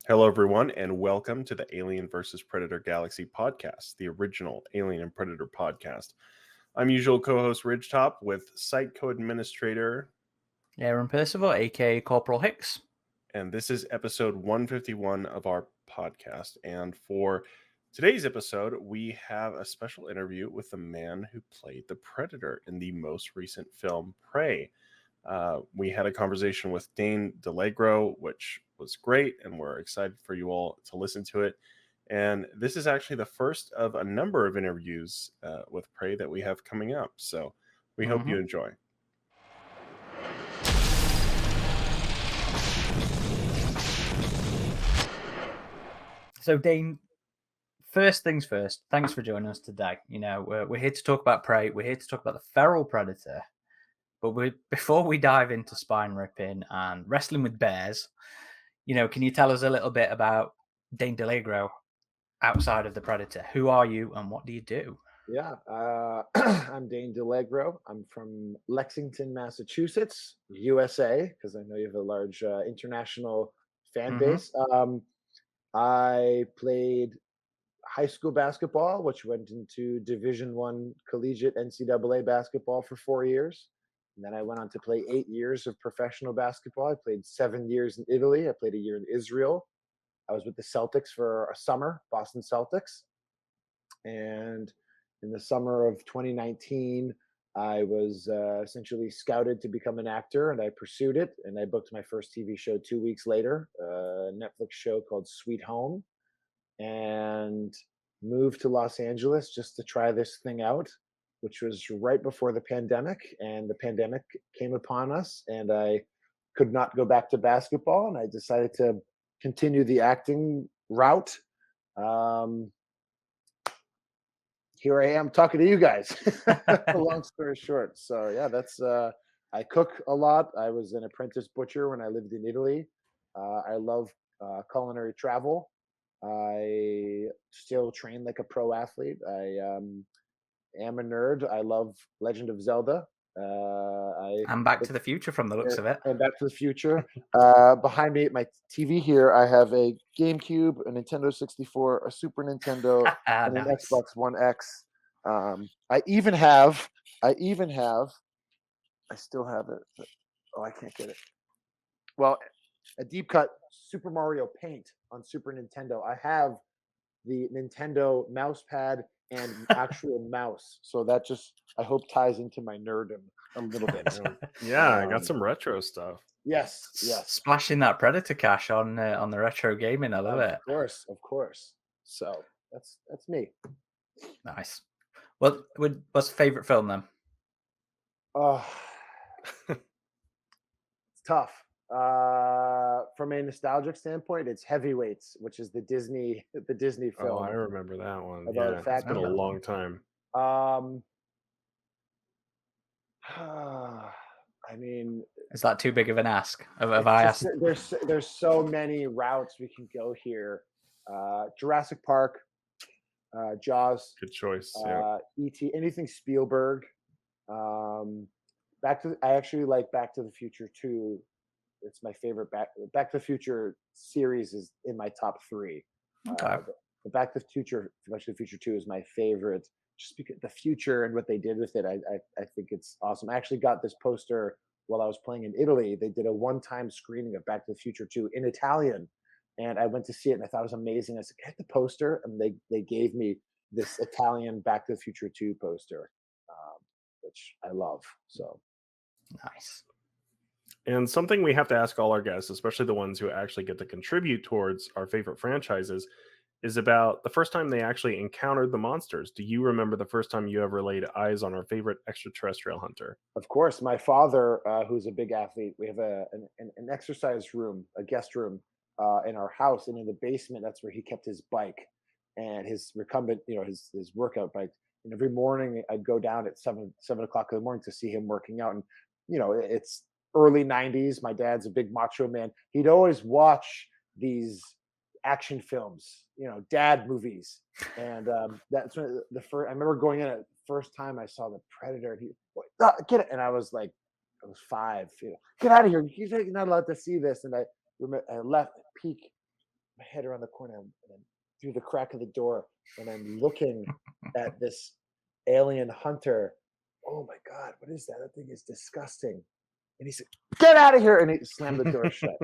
Hello, everyone, and welcome to the Alien vs. Predator Galaxy podcast, the original Alien and Predator podcast. I'm usual co-host RidgeTop with site co-administrator, Aaron Percival, aka Corporal Hicks. and this is episode 151 of our podcast. And for today's episode, we have a special interview with the man who played the Predator in the most recent film, Prey. We had a conversation with Dane DiLiegro, which was great, and we're excited for you all to listen to it. And this is actually the first of a number of interviews with Prey that we have coming up. So we hope you enjoy. So, Dane, first things first, thanks for joining us today. You know, we're here to talk about Prey. We're here to talk about the feral predator. But before we dive into spine ripping and wrestling with bears, you know, can you tell us a little bit about Dane DiLiegro outside of the Predator? Who are you and what do you do? Yeah, I'm Dane DiLiegro. I'm from Lexington, Massachusetts, USA, because I know you have a large international fan base. I played high school basketball, which went into Division I collegiate NCAA basketball for 4 years. And then I went on to play 8 years of professional basketball. I played 7 years in Italy. I played a year in Israel. I was with the Celtics for a summer, Boston Celtics. And in the summer of 2019, I was essentially scouted to become an actor, and I pursued it. And I booked my first TV show 2 weeks later, a Netflix show called Sweet Home, and moved to Los Angeles just to try this thing out, which was right before the pandemic. And the pandemic came upon us, and I could not go back to basketball, and I decided to continue the acting route. Here I am talking to you guys. Long story short. So yeah, that's I cook a lot. I was an apprentice butcher when I lived in Italy. I love culinary travel. I still train like a pro athlete. I am a nerd. I love Legend of Zelda. And Back to the Future from the looks of it. And Back to the Future. Behind me at my TV here, I have a GameCube, a Nintendo 64, a Super Nintendo, and an Nice. Xbox One X. I still have it. But, I can't get it. Well, a deep cut Super Mario Paint on Super Nintendo. I have the Nintendo mouse pad and actual mouse. So that just, I hope, ties into my nerdom a little bit. Yeah, I got some retro stuff. Yes. Splashing that Predator cash on the retro gaming. I love it. Of course. So that's me. Nice. Well, what's favorite film then? It's tough. From a nostalgic standpoint, it's Heavyweights, which is the Disney film. Oh, I remember that one. About Yeah, fat it's been a guy. long time. I mean, is that too big of an ask? Have I asked? There's so many routes we can go here. Jurassic Park, Jaws. Good choice. E.T. Anything Spielberg. I actually like Back to the Future 2. It's my favorite Back to the Future series is in my top 3. Okay. The Back to the Future 2 is my favorite, just because the future and what they did with it. I think it's awesome. I actually got this poster while I was playing in Italy. They did a one-time screening of Back to the Future 2 in Italian, and I went to see it, and I thought it was amazing. I said, "Get the poster," and they gave me this Italian Back to the Future 2 poster, which I love. So nice. And something we have to ask all our guests, especially the ones who actually get to contribute towards our favorite franchises, is about the first time they actually encountered the monsters. Do you remember the first time you ever laid eyes on our favorite extraterrestrial hunter? Of course, my father, who's a big athlete, we have an exercise room, a guest room in our house, and in the basement, that's where he kept his bike and his recumbent, his workout bike. And every morning, I'd go down at 7 o'clock in the morning to see him working out. And it's early 90s. My dad's a big macho man. He'd always watch these action films, dad movies. And that's when I remember going in at the first time I saw the Predator. And he, get it. And I was 5. Get out of here. You're not allowed to see this. And I left, peek my head around the corner and then through the crack of the door, and I'm looking at this alien hunter. Oh my God, what is that? That thing is disgusting. And he said, "Get out of here!" And he slammed the door shut.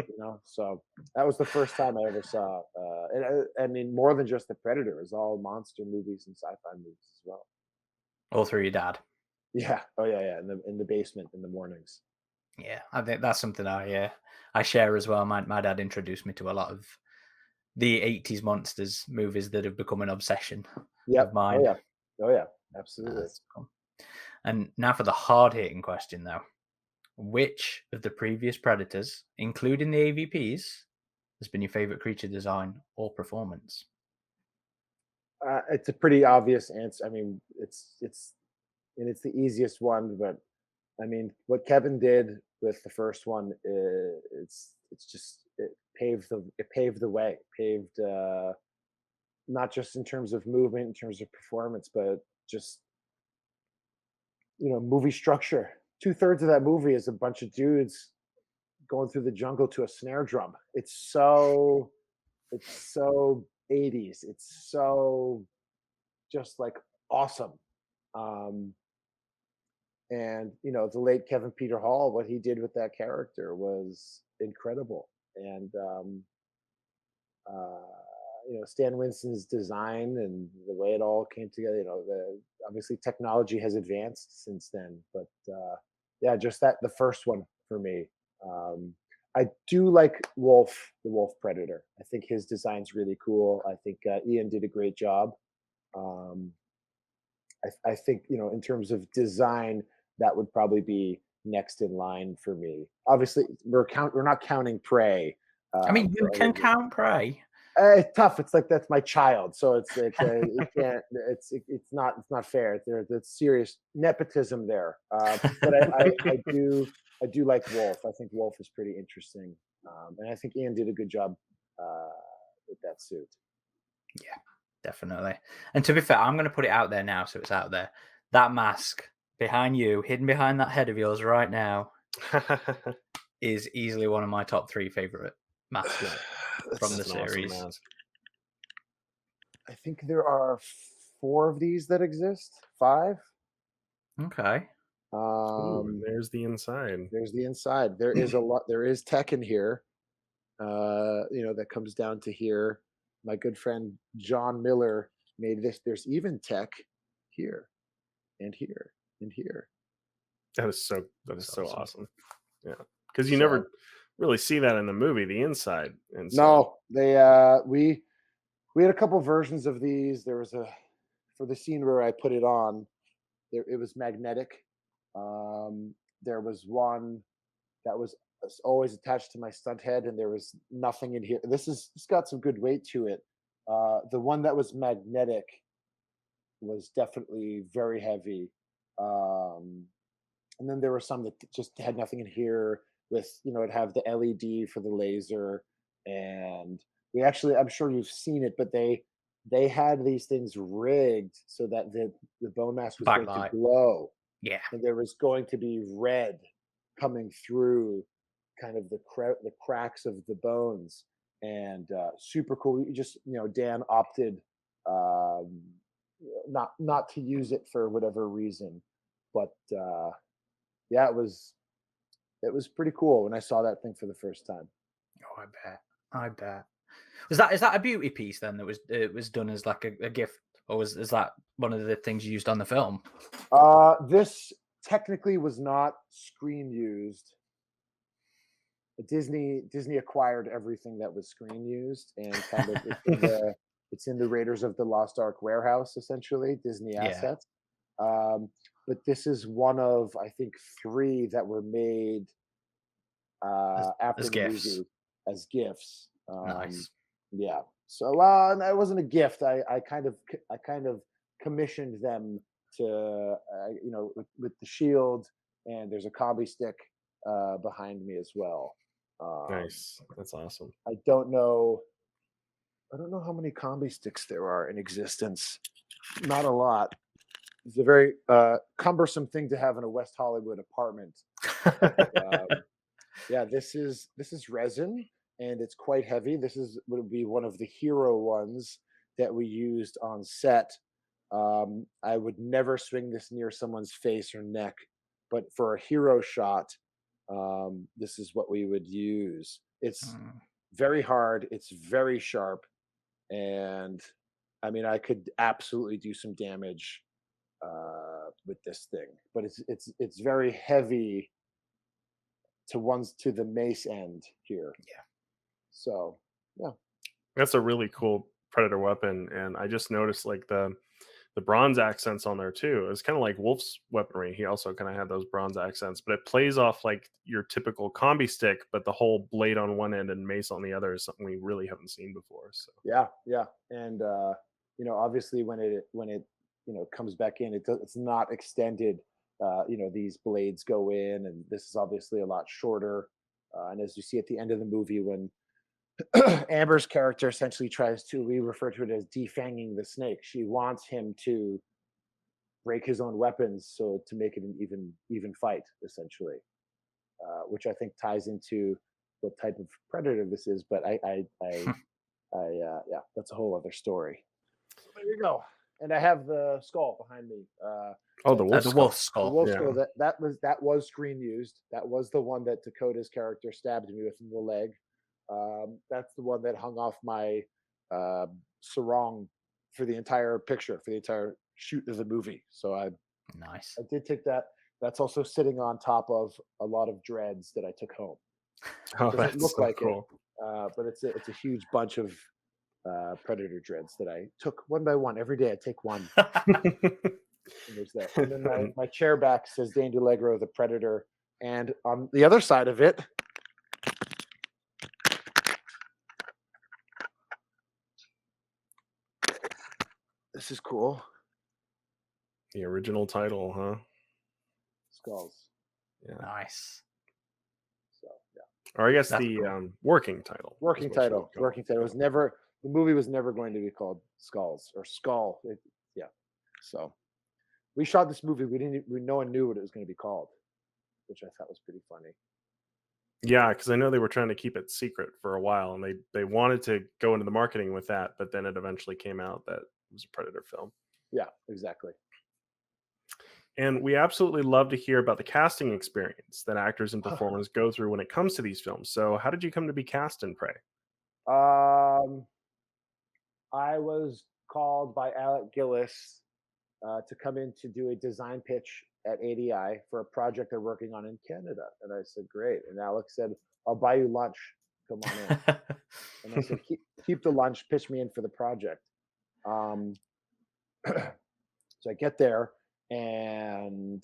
So that was the first time I ever saw. And I mean, more than just the Predator, it was all monster movies and sci-fi movies as well. All through your dad. Yeah. Oh yeah. In the basement in the mornings. Yeah, I think that's something I share as well. My dad introduced me to a lot of the 80s monsters movies that have become an obsession of mine. Oh yeah. Absolutely. Cool. And now for the hard-hitting question, though. Which of the previous Predators, including the AVPs, has been your favorite creature design or performance? It's a pretty obvious answer. I mean, it's the easiest one, but I mean, what Kevin did with the first one, it paved the way, not just in terms of movement, in terms of performance, but just movie structure. 2/3 of that movie is a bunch of dudes going through the jungle to a snare drum. It's so 80s. It's so just like awesome. And the late Kevin Peter Hall, what he did with that character was incredible. And Stan Winston's design and the way it all came together. Obviously technology has advanced since then, but yeah, just the first one for me. I do like Wolf, the Wolf Predator. I think his design's really cool. I think Ian did a great job. I think in terms of design, that would probably be next in line for me. Obviously, we're not counting Prey. I mean, you can count Prey. It's tough. It's like that's my child, so it's you can't. It's not fair. There's serious nepotism there. But I do like Wolf. I think Wolf is pretty interesting, and I think Ian did a good job with that suit. Yeah, definitely. And to be fair, I'm going to put it out there now, so it's out there. That mask behind you, hidden behind that head of yours right now, is easily one of my top 3 favorite masks from the series. Awesome mask. I think there are 4 of these that exist. 5. Okay. Ooh, there's the inside. There's the inside. There is a lot. There is tech in here. That comes down to here. My good friend John Miller made this. There's even tech here, and here, and here. That is so awesome. Yeah, because you never really see that in the movie, the inside. And no, they we had a couple versions of these. There was for the scene where I put it on. It was magnetic. There was one that was always attached to my stunt head, and there was nothing in here. This got some good weight to it. The one that was magnetic was definitely very heavy. And then there were some that just had nothing in here with, it'd have the LED for the laser. And I'm sure you've seen it, but they had these things rigged so that the bone mask was going to glow. Yeah. And there was going to be red coming through kind of the cracks of the bones, and super cool. Dan opted not to use it for whatever reason, but yeah, it was pretty cool when I saw that thing for the first time. Oh, I bet. Is that a beauty piece then that was done as like a gift, or is that one of the things you used on the film? This technically was not screen used. Disney acquired everything that was screen used, and kind of it's in the Raiders of the Lost Ark warehouse, essentially Disney assets. But this is one of, I think, 3 that were made after the movie as gifts. Nice. Yeah. So that wasn't a gift. I kind of commissioned them to with the shield, and there's a combi stick behind me as well. Nice. That's awesome. I don't know how many combi sticks there are in existence. Not a lot. It's a very cumbersome thing to have in a West Hollywood apartment. Yeah, this is resin. and it's quite heavy. This would be one of the hero ones that we used on set. I would never swing this near someone's face or neck, but for a hero shot, this is what we would use. It's Mm. very hard. It's very sharp, and I mean, I could absolutely do some damage with this thing, but it's very heavy to the mace end here. Yeah. So yeah. That's a really cool predator weapon, and I just noticed like the bronze accents on there too. It's kind of like Wolf's weaponry. He also kind of had those bronze accents, but it plays off like your typical combi stick, but the whole blade on one end and mace on the other is something we really haven't seen before. So Yeah, and obviously when it comes back in, it's not extended. These blades go in, and this is obviously a lot shorter. And as you see at the end of the movie, when Amber's character essentially we refer to it as defanging the snake. She wants him to break his own weapons, so to make it an even fight, essentially, which I think ties into what type of predator this is. But yeah, that's a whole other story. So there you go. And I have the skull behind me. oh, the wolf The skull. wolf The skull. wolf Yeah. skull that was screen used. That was the one that Dakota's character stabbed me with in the leg. That's the one that hung off my sarong for the entire picture, for the entire shoot of the movie. So I Nice. did take that. That's also sitting on top of a lot of dreads that I took home. Oh, Doesn't that's look so like cool. it, but it's a huge bunch of predator dreads that I took one by one every day. I take one. And there's that. And then my chair back says Dane DiLiegro, the Predator. And on the other side of it, this is cool. The original title, huh? Skulls. Yeah. Nice. So yeah. Or I guess That's the cool. working title. is Working what you would title. call it. Working title. The movie was never going to be called Skulls or Skull. Yeah. So we shot this movie. No one knew what it was going to be called, which I thought was pretty funny. Yeah, because I know they were trying to keep it secret for a while, and they wanted to go into the marketing with that, but then it eventually came out that it was a Predator film. Yeah, exactly. And we absolutely love to hear about the casting experience that actors and performers go through when it comes to these films. So, how did you come to be cast in Prey? I was called by Alec Gillis to come in to do a design pitch at ADI for a project they're working on in Canada. And I said, great. And Alex said, I'll buy you lunch. Come on in. And I said, keep the lunch, pitch me in for the project. So I get there, and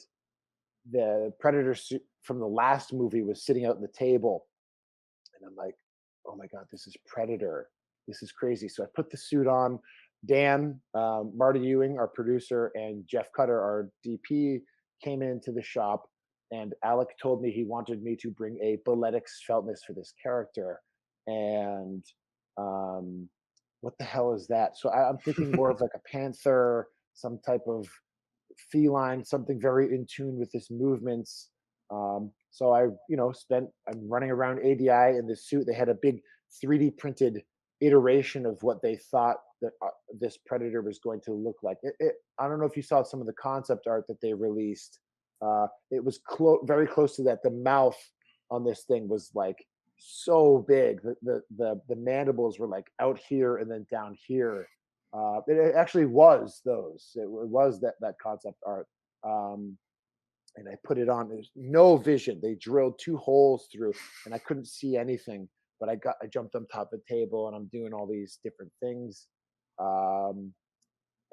the Predator suit from the last movie was sitting out on the table. And I'm like, oh my God, this is Predator. This is crazy. So I put the suit on. Dan, Marty Ewing, our producer, and Jeff Cutter, our DP, came into the shop, and Alec told me he wanted me to bring a balletic feltness for this character. And what the hell is that? So I'm thinking more of like a panther, some type of feline, something very in tune with his movements. So I'm running around ADI in this suit. They had a big 3D printed iteration of what they thought that this Predator was going to look like. I don't know if you saw some of the concept art that they released. It was very close to that. The mouth on this thing was like so big. The mandibles were like out here and then down here. It actually was those. It was that concept art. And I put it on. There's no vision. They drilled 2 holes through, and I couldn't see anything. But I jumped on top of the table, and I'm doing all these different things. And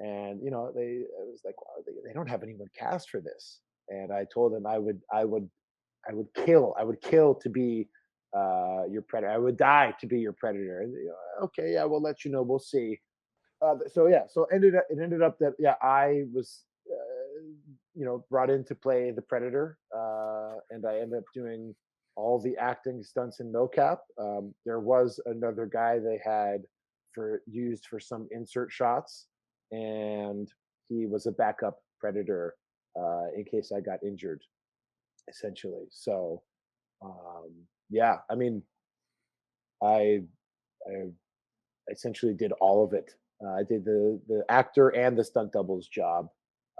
I was like, wow, they don't have anyone cast for this. And I told them I would kill to be your predator. I would die to be your predator. And, okay, yeah, we'll let you know. We'll see. So it ended up that I was brought in to play the Predator, and I ended up doing all the acting stunts in Mocap. There was another guy they had used for some insert shots, and he was a backup Predator in case I got injured, essentially. So yeah, I mean, I I essentially did all of it. I did the actor and the stunt doubles job.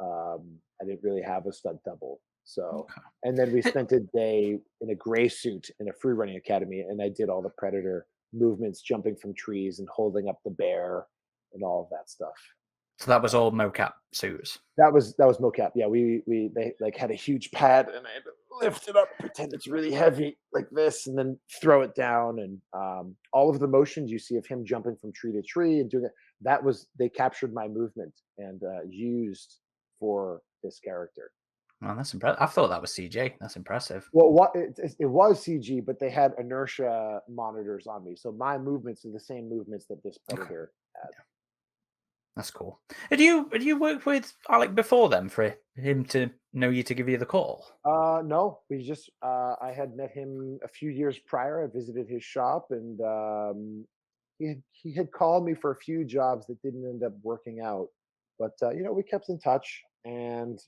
I didn't really have a stunt double, so Okay. and then we Hey, spent a day in a gray suit in a free running academy, and I did all the predator movements, jumping from trees and holding up the bear, and all of that stuff. so that was Uh, all mocap suits. that was mocap. Yeah, they like had a huge pad, and I had to lift it up, pretend it's really heavy like this, and then throw it down. And all of the motions you see of him jumping from tree to tree and doing it, that was they captured my movement and used for this character. Well, that's impressive. I thought that was CG. That's impressive. Well, it was CG, but they had inertia monitors on me, so my movements are the same movements that this Okay. predator had. That's cool. Had you worked with Alec before then for him to know you to give you the call? No, we just I had met him a few years prior. I visited his shop, and he had called me for a few jobs that didn't end up working out. But we kept in touch, and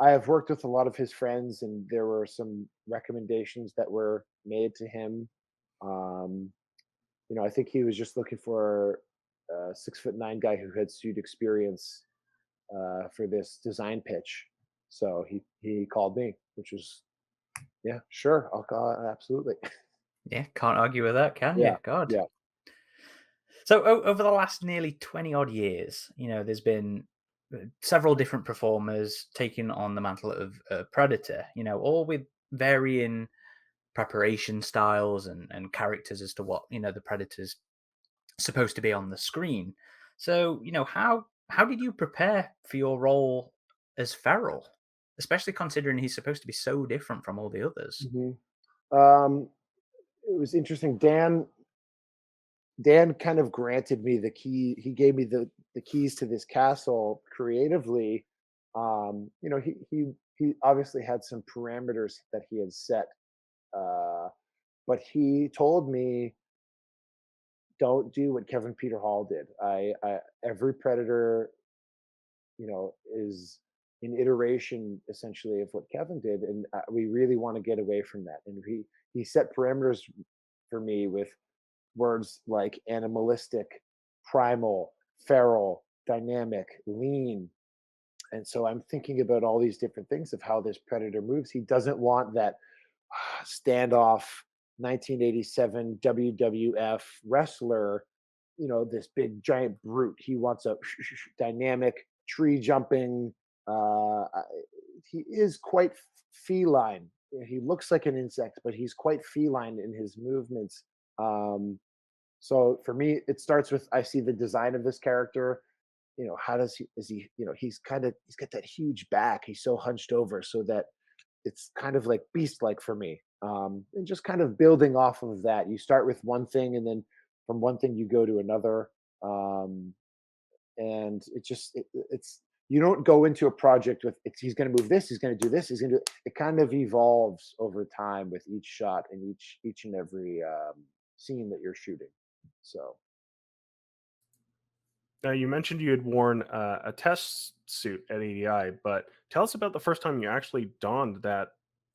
I have worked with a lot of his friends, and there were some recommendations that were made to him. Um, I think he was just looking for a 6'9" guy who had suit experience for this design pitch. So he called me, which was yeah, sure, I'll call absolutely. Yeah, can't argue with that, can you? Yeah, God. yeah. So over the last nearly 20 odd years, there's been several different performers taking on the mantle of Predator, all with varying preparation styles and characters as to what, the Predator's supposed to be on the screen. So, how did you prepare for your role as Feral, especially considering he's supposed to be so different from all the others? Mhm. Um, it was interesting. Dan kind of granted me the key. He gave me the keys to this castle creatively. He obviously had some parameters that he had set, uh, but he told me don't do what Kevin Peter Hall did. Every predator, is an iteration essentially of what Kevin did, and we really want to get away from that. And he set parameters for me with words like animalistic, primal, feral, dynamic, lean. And so I'm thinking about all these different things of how this predator moves. He doesn't want that standoff 1987 WWF wrestler, this big giant brute. He wants a dynamic tree jumping. He is quite feline. He looks like an insect, but he's quite feline in his movements. Um, so for me, it starts with I see the design of this character. How does he is he? He's got that huge back. He's so hunched over, so that it's kind of like beast like for me. And just kind of building off of that. You start with one thing, and then from one thing you go to another. Um, and it's you don't go into a project with he's going to move this, he's going to do this, he's going to do it. Kind of evolves over time with each shot and each and every scene that you're shooting. So Now, you mentioned you had worn a test suit at ADI, but tell us about the first time you actually donned that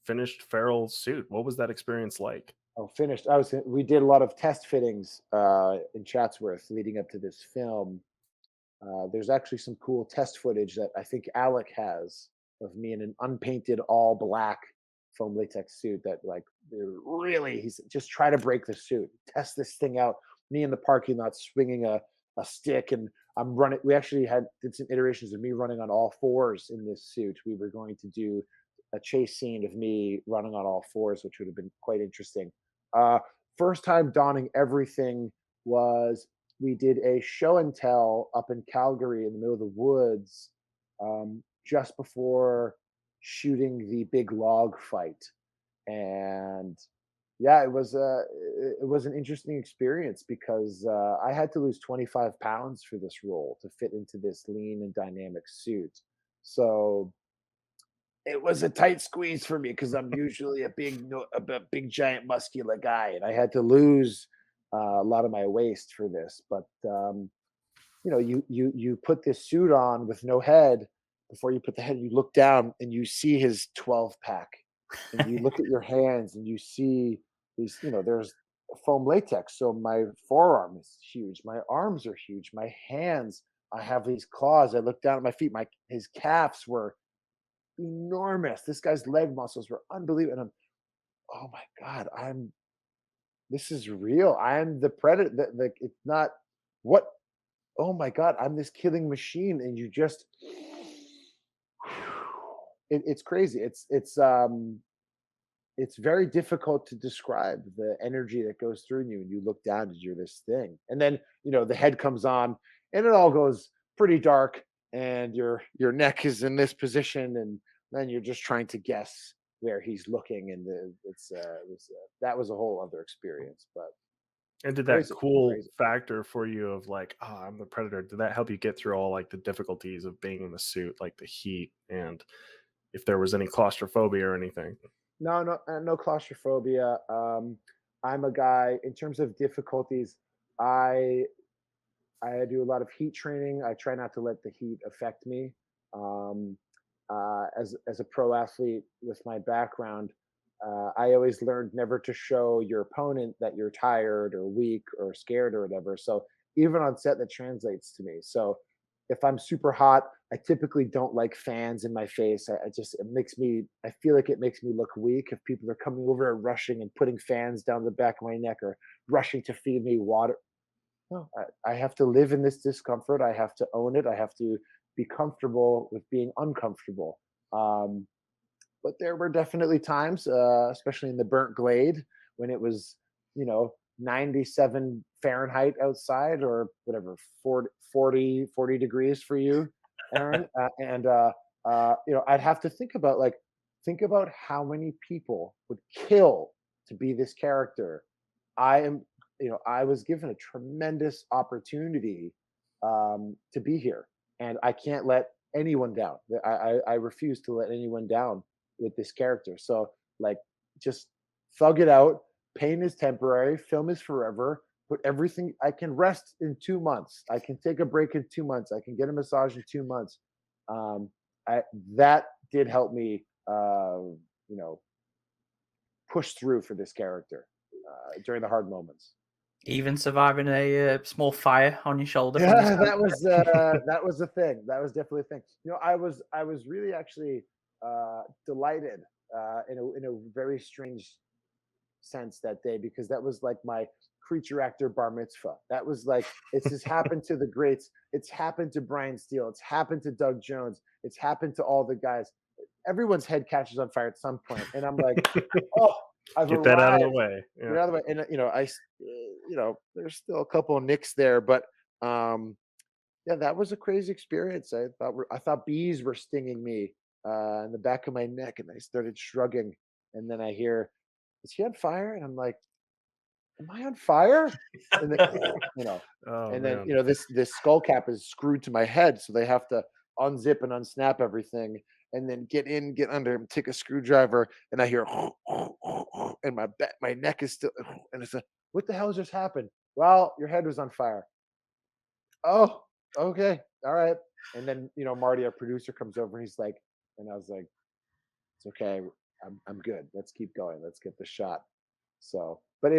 finished feral suit. What was that experience like? finished. We did a lot of test fittings in Chatsworth leading up to this film. There's actually some cool test footage that I think Alec has of me in an unpainted all black foam latex suit that like really he's just try to break the suit, test this thing out. Me in the parking lot swinging a stick, and I'm running. We actually did some iterations of me running on all fours in this suit. We were going to do a chase scene of me running on all fours, which would have been quite interesting. Uh, First time donning everything was we did a show and tell up in Calgary in the middle of the woods just before shooting the big log fight. And yeah, it was an interesting experience because I had to lose 25 pounds for this role to fit into this lean and dynamic suit. So it was a tight squeeze for me because I'm usually a big, big, giant, muscular guy, and I had to lose a lot of my waist for this. But you put this suit on with no head. Before you put the head, you look down and you see his 12 pack, and you look at your hands and you see these. There's foam latex, so my forearm is huge, my arms are huge, my hands. I have these claws. I look down at my feet. His calves were enormous. This guy's leg muscles were unbelievable. And oh my god, this is real. I am the predator. It's not what. Oh my god, I'm this killing machine, and you just. It's crazy. It's very difficult to describe the energy that goes through you, and you look down and you're this thing, and then the head comes on, and it all goes pretty dark, and your neck is in this position, and then you're just trying to guess where he's looking, and that was a whole other experience, but And did that crazy, cool crazy. factor for you of like, oh, I'm the predator? Did that help you get through all like the difficulties of being in the suit, like the heat, and if there was any claustrophobia or anything? No claustrophobia. I'm a guy in terms of difficulties. I I do a lot of heat training. I try not to let the heat affect me. Um, as a pro athlete with my background, I always learned never to show your opponent that you're tired or weak or scared or whatever. So even on set, that translates to me. So if I'm super hot, I typically don't like fans in my face. It makes me. I feel like it makes me look weak if people are coming over and rushing and putting fans down the back of my neck or rushing to feed me water. No, I have to live in this discomfort. I have to own it. I have to be comfortable with being uncomfortable. Um, but there were definitely times, especially in the burnt glade, when it was, 97 Fahrenheit outside or whatever, 40 degrees for you, Aaron. I'd have to think about how many people would kill to be this character. I am, I was given a tremendous opportunity to be here, and I can't let anyone down. I refuse to let anyone down with this character. So, like, just thug it out. Pain is temporary. Film is forever. Put everything. I can rest in 2 months. I can take a break in 2 months. I can get a massage in 2 months. Um, that did help me, you know, push through for this character during the hard moments. Even surviving a small fire on your shoulder from Yeah, this. that was a thing. That was definitely a thing. I was really actually delighted in a very strange sense that day, because that was like my creature actor bar mitzvah. That was like, it's just happened to the greats. It's happened to Brian Steele. It's happened to Doug Jones. It's happened to all the guys. Everyone's head catches on fire at some point, and I'm like, oh, I've Get that out of the arrived. way. Get Yeah. out of the way. And there's still a couple of nicks there, but um, yeah, that was a crazy experience. I thought bees were stinging me in the back of my neck, and I started shrugging. And then I hear, "Is he on fire?" And I'm like, "Am I on fire?" And then, you know, Oh and then man. this skull cap is screwed to my head, so they have to unzip and unsnap everything, and then get in, get under, and take a screwdriver. And I hear, and my neck is still, and it's like, "What the hell just happened?" "Well, your head was on fire." "Oh, okay, all right." And then Marty, our producer, comes over. He's like, and I was like, "It's okay. I'm good. Let's keep going. Let's get the shot." So, but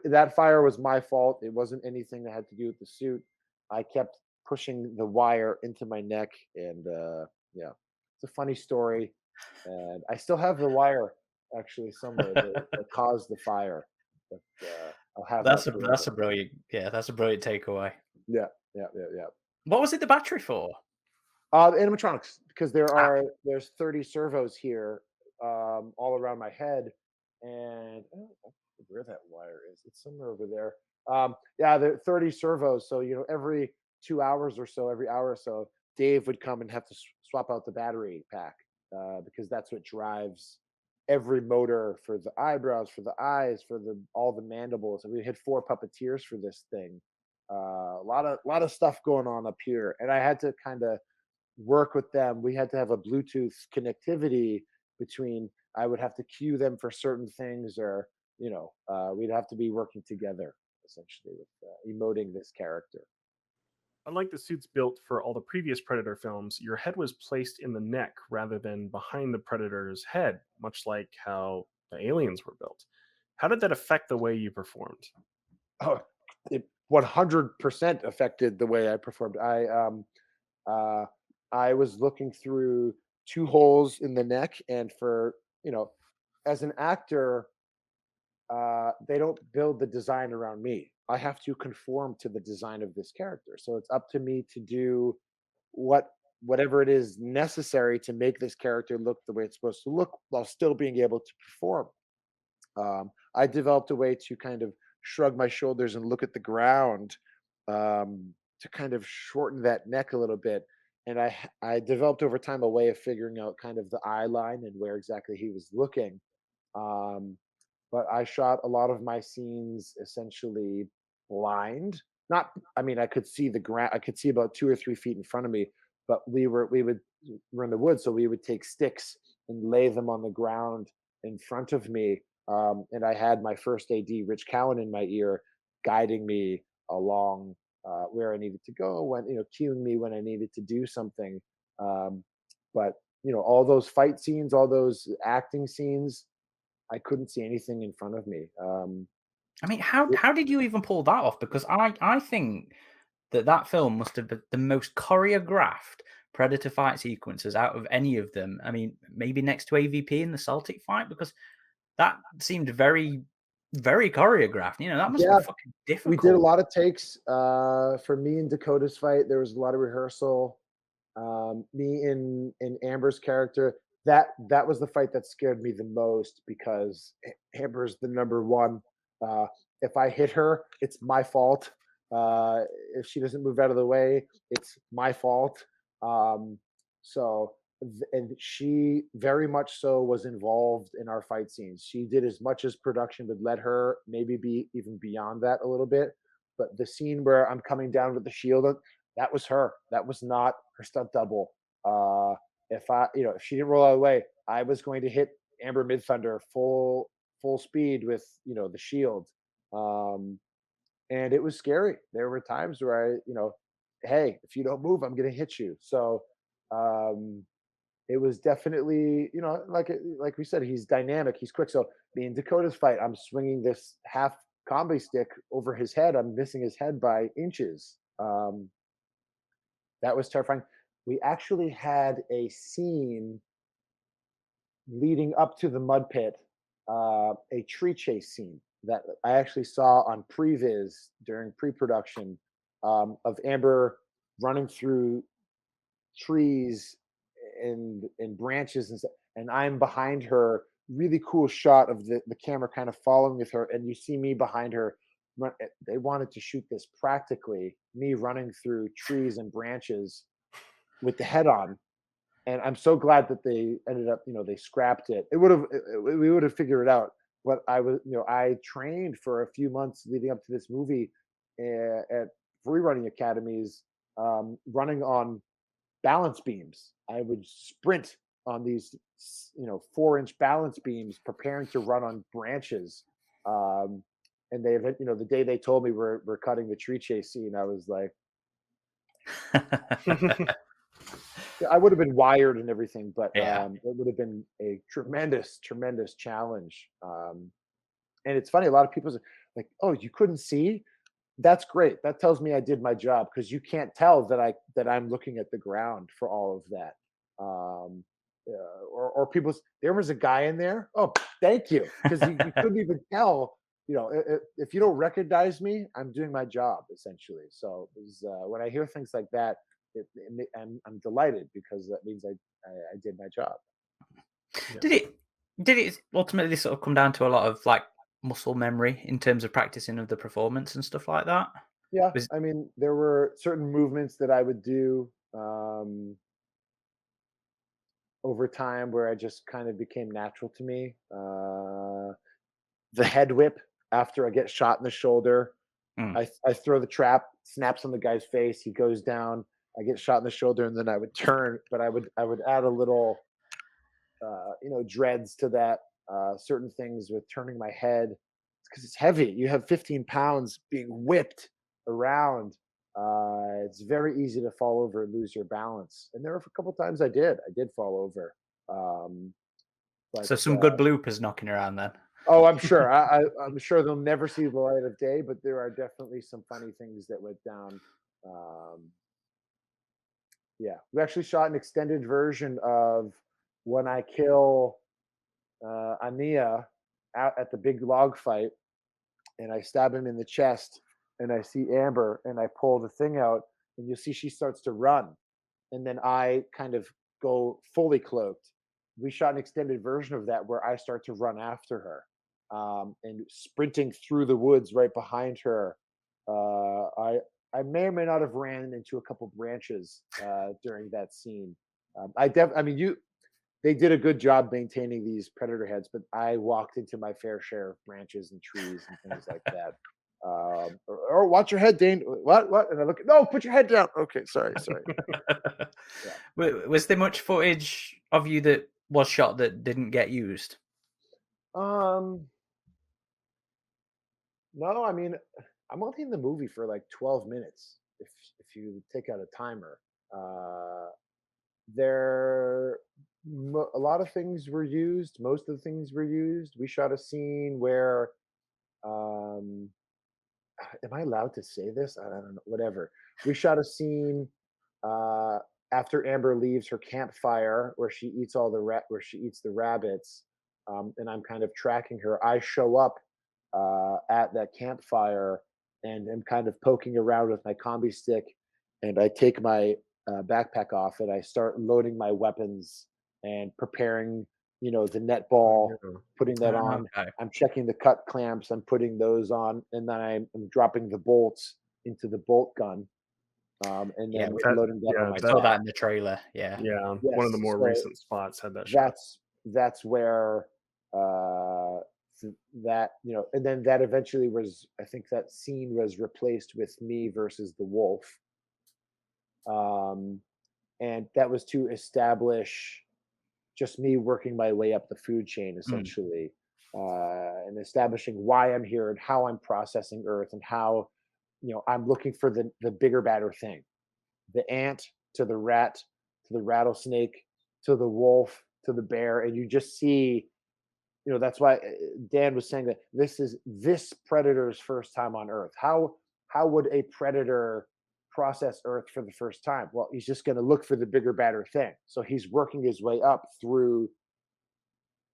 that fire was my fault. It wasn't anything that had to do with the suit. I kept pushing the wire into my neck, and yeah, it's a funny story. And I still have the wire actually somewhere that caused the fire. But I'll have that forever. That's a brilliant, yeah, that's a brilliant takeaway. Yeah, yeah, yeah, yeah. What was it the battery for? Animatronics, because Ah, there's 30 servos here, all around my head, and I don't know where that wire is. It's somewhere over there. Yeah, there are 30 servos. So every 2 hours or so, every hour or so, Dave would come and have to swap out the battery pack, because that's what drives every motor for the eyebrows, for the eyes, for the all the mandibles. And we had 4 puppeteers for this thing. A lot of stuff going on up here, and I had to kind of work with them. We had to have a Bluetooth connectivity between. I would have to cue them for certain things, or we'd have to be working together essentially with emoting this character. Unlike the suits built for all the previous Predator films, your head was placed in the neck rather than behind the Predator's head, much like how the aliens were built. How did that affect the way you performed? Oh, it 100% affected the way I performed. Uh, I was looking through 2 holes in the neck, and for as an actor, they don't build the design around me. I have to conform to the design of this character. So it's up to me to do whatever it is necessary to make this character look the way it's supposed to look while still being able to perform. I developed a way to kind of shrug my shoulders and look at the ground, to kind of shorten that neck a little bit. And I developed over time a way of figuring out kind of the eye line and where exactly he was looking. Um, but I shot a lot of my scenes essentially blind. Not, I mean, I could see the ground. I could see about 2 or 3 feet in front of me. But we're in the woods, so we would take sticks and lay them on the ground in front of me. And I had my first AD, Rich Cowan, in my ear, guiding me along where I needed to go, when cueing me when I needed to do something. Um, but all those fight scenes, all those acting scenes, I couldn't see anything in front of me. I mean, how did you even pull that off? Because I think that film must have been the most choreographed Predator fight sequences out of any of them. I mean, maybe next to AVP in the Celtic fight, because that seemed very, very choreographed. That must have Yeah, been fucking we did a difficult. lot of takes. For me and Dakota's fight, there was a lot of rehearsal. Me in Amber's character, that was the fight that scared me the most because Amber's the number one. Uh, if I hit her, it's my fault. Uh, if she doesn't move out of the way, it's my fault. Um, so and she very much so was involved in our fight scenes. She did as much as production would let her, maybe be even beyond that a little bit. But the scene where I'm coming down with the shield, that was her. That was not her stunt double. If she didn't roll out of the way, I was going to hit Amber Mid Thunder full speed with the shield, um, and it was scary. There were times where hey, if you don't move, I'm going to hit you. So um, it was definitely like we said, he's dynamic, he's quick. So me and Dakota's fight, I'm swinging this half combi stick over his head. I'm missing his head by inches. That was terrifying. We actually had a scene leading up to the mud pit, a tree chase scene that I actually saw on previs during pre-production, of Amber running through trees and branches and I'm behind her. Really cool shot of the camera kind of following with her, and you see me behind her. They wanted to shoot this practically, me running through trees and branches with the head on. And I'm so glad that they ended up, they scrapped it. We would have figured it out. But I trained for a few months leading up to this movie at free running academies, running on balance beams. I would sprint on these, 4-inch balance beams, preparing to run on branches. Um, and the day they told me we're cutting the tree chase scene, I was like, yeah, I would have been wired and everything, but Yeah. it would have been a tremendous, tremendous challenge. And it's funny, a lot of people say, like, "Oh, you couldn't see? That's great. That tells me I did my job because you can't tell that I'm looking at the ground for all of that." Or people, there was a guy in there. Oh, thank you, because you couldn't even tell. If you don't recognize me, I'm doing my job essentially. So when I hear things like that, I'm delighted because that means I did my job. Did it ultimately sort of come down to a lot of like muscle memory in terms of practicing of the performance and stuff like that? Yeah, Was I mean, there were certain movements that I would do over time where I just kind of became natural to me. The head whip after I get shot in the shoulder, mm. I throw the trap, snaps on the guy's face, he goes down. I get shot in the shoulder, and then I would turn, but I would add a little, dreads to that. Certain things with turning my head because it's heavy. You have 15 pounds being whipped around. It's very easy to fall over and lose your balance. And there were a couple times I did fall over. Um, but So some good bloopers knocking around then. Oh, I'm sure. I'm sure they'll never see the light of day, but there are definitely some funny things that went down. Um, yeah, we actually shot an extended version of when I kill Ania out at the big log fight, and I stab him in the chest, and I see Amber, and I pull the thing out, and you'll see she starts to run, and then I kind of go fully cloaked. We shot an extended version of that where I start to run after her, and sprinting through the woods right behind her. I may or may not have ran into a couple branches during that scene. I mean, they did a good job maintaining these predator heads, but I walked into my fair share of branches and trees and things like that. Or watch your head, Dane. What? And I look. No, put your head down. Okay, sorry. Was there much footage of you that was shot that didn't get used? No, I mean, I'm only in the movie for like 12 minutes. If you take out a timer, there a lot of things were used. Most of the things were used. We shot a scene where, um, am I allowed to say this? I don't know. Whatever. We shot a scene uh, after Amber leaves her campfire where she eats where she eats the rabbits, and I'm kind of tracking her. I show up at that campfire and am kind of poking around with my combi stick, and I take my backpack off and I start loading my weapons and preparing, the net ball, putting that on. Okay. I'm checking the cut clamps. I'm putting those on, and then I'm dropping the bolts into the bolt gun, and Yeah, then we loading that on my saw top. that in the trailer. Yeah. Yeah, one of the Yes, more so recent spots had that shot. that's where uh, that and then that eventually was. I think that scene was replaced with me versus the wolf, um, and that was to establish just me working my way up the food chain Mm. essentially, and establishing why I'm here and how I'm processing Earth and how I'm looking for the bigger, badder thing, the ant to the rat to the rattlesnake to the wolf to the bear, and you just see. That's why Dan was saying that this is this predator's first time on Earth. How would a predator process Earth for the first time? Well, he's just going to look for the bigger, badder thing. So he's working his way up through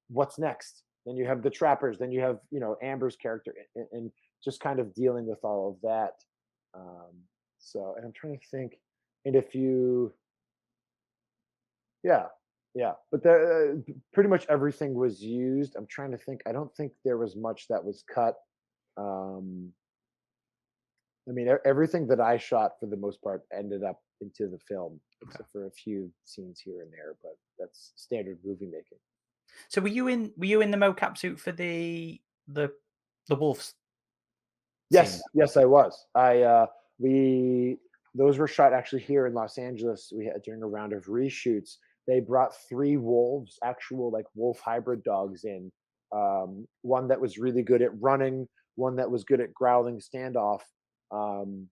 what's next. Then you have the trappers. Then you have Amber's character, and just kind of dealing with all of that. And I'm trying to think, and if you, yeah, yeah, but pretty much everything was used. I'm trying to think. I don't think there was much that was cut. Um, I mean, everything that I shot for the most part ended up into the film, except for a few scenes here and there. But that's standard movie making. So were you in the mocap suit for the wolves scene? Yes, I was. We those were shot actually here in Los Angeles. We had during a round of reshoots. They brought 3 wolves, actual like wolf hybrid dogs in. One that was really good at running, one that was good at growling standoff. Um,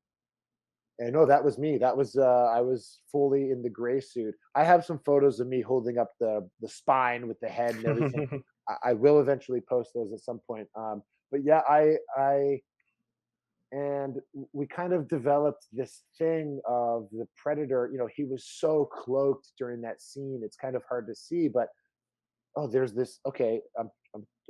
and no, that was me. That was I was fully in the gray suit. I have some photos of me holding up the spine with the head and everything. I will eventually post those at some point. But yeah, I and we kind of developed this thing of the predator. He was so cloaked during that scene, it's kind of hard to see, but oh, there's this. Okay,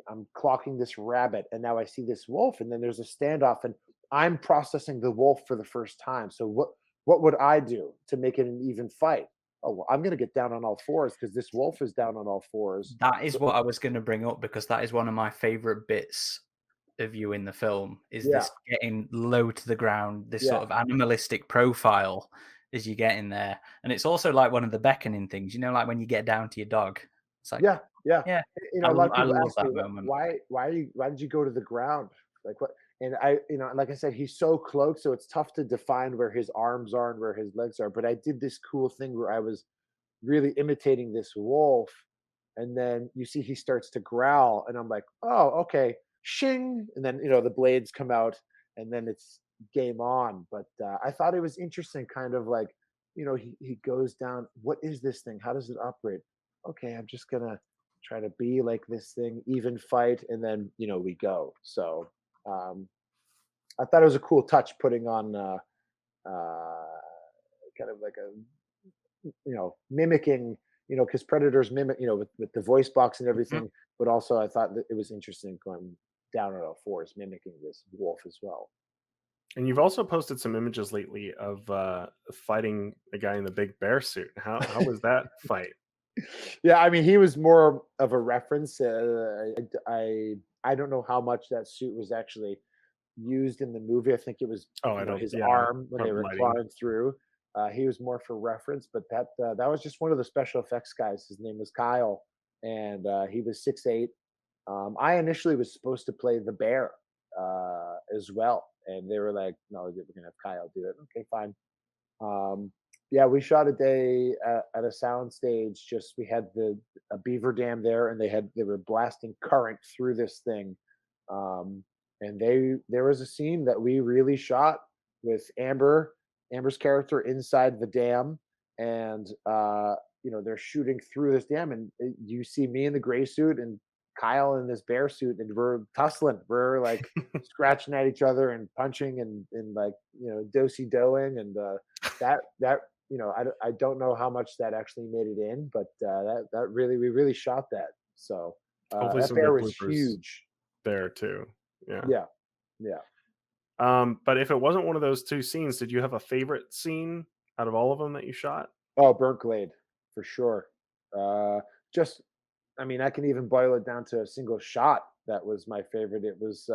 I'm clocking this rabbit, and now I see this wolf, and then there's a standoff, and I'm processing the wolf for the first time. So what would I do to make it an even fight? Oh, well, I'm going to get down on all fours because this wolf is down on all fours. That is So what I was going to bring up, because that is one of my favorite bits of you in the film, is yeah, this getting low to the ground, this yeah, sort of animalistic profile as you get in there. And it's also like one of the beckoning things, like when you get down to your dog. It's like, yeah, yeah. yeah, A lot of I people love ask me, that moment. why did you go to the ground? Like what? And I, like I said, he's so cloaked, so it's tough to define where his arms are and where his legs are. But I did this cool thing where I was really imitating this wolf, and then you see he starts to growl, and I'm like, oh, okay, shing, and then the blades come out, and then it's game on. But I thought it was interesting, kind of like, he goes down. What is this thing? How does it operate? Okay, I'm just gonna try to be like this thing, even fight, and then we go. So I thought it was a cool touch putting on kind of like a mimicking, because predators mimic, with the voice box and Mhm. everything. But also, I thought that it was interesting going down on all fours, mimicking this wolf as well. And you've also posted some images lately of fighting a guy in the big bear suit. How was that fight? Yeah, I mean, he was more of a reference. I don't know how much that suit was actually used in the movie. I think it was, Oh, I don't. his Yeah, arm when they were lighting. clawing through. He was more for reference, but that was just one of the special effects guys. His name was Kyle, and he was 6'8". I initially was supposed to play the bear as well, and they were like, "No, we're gonna have Kyle do it." Okay, fine. Um, yeah, we shot a day at a sound stage. Just we had a beaver dam there, and they were blasting current through this thing. Um, and there was a scene that we really shot with Amber's character inside the dam, and they're shooting through this dam, and you see me in the gray suit and Kyle in this bear suit, and we're tussling. We're like scratching at each other and punching and like dosey doing and that I don't know how much that actually made it in, but that really we really shot that. So Hopefully, that some bear good was bloopers huge. there too. Yeah. Yeah, yeah. But if it wasn't one of those two scenes, did you have a favorite scene out of all of them that you shot? Oh, burnt glade for sure. Uh, just, I mean, I can even boil it down to a single shot. That was my favorite. It was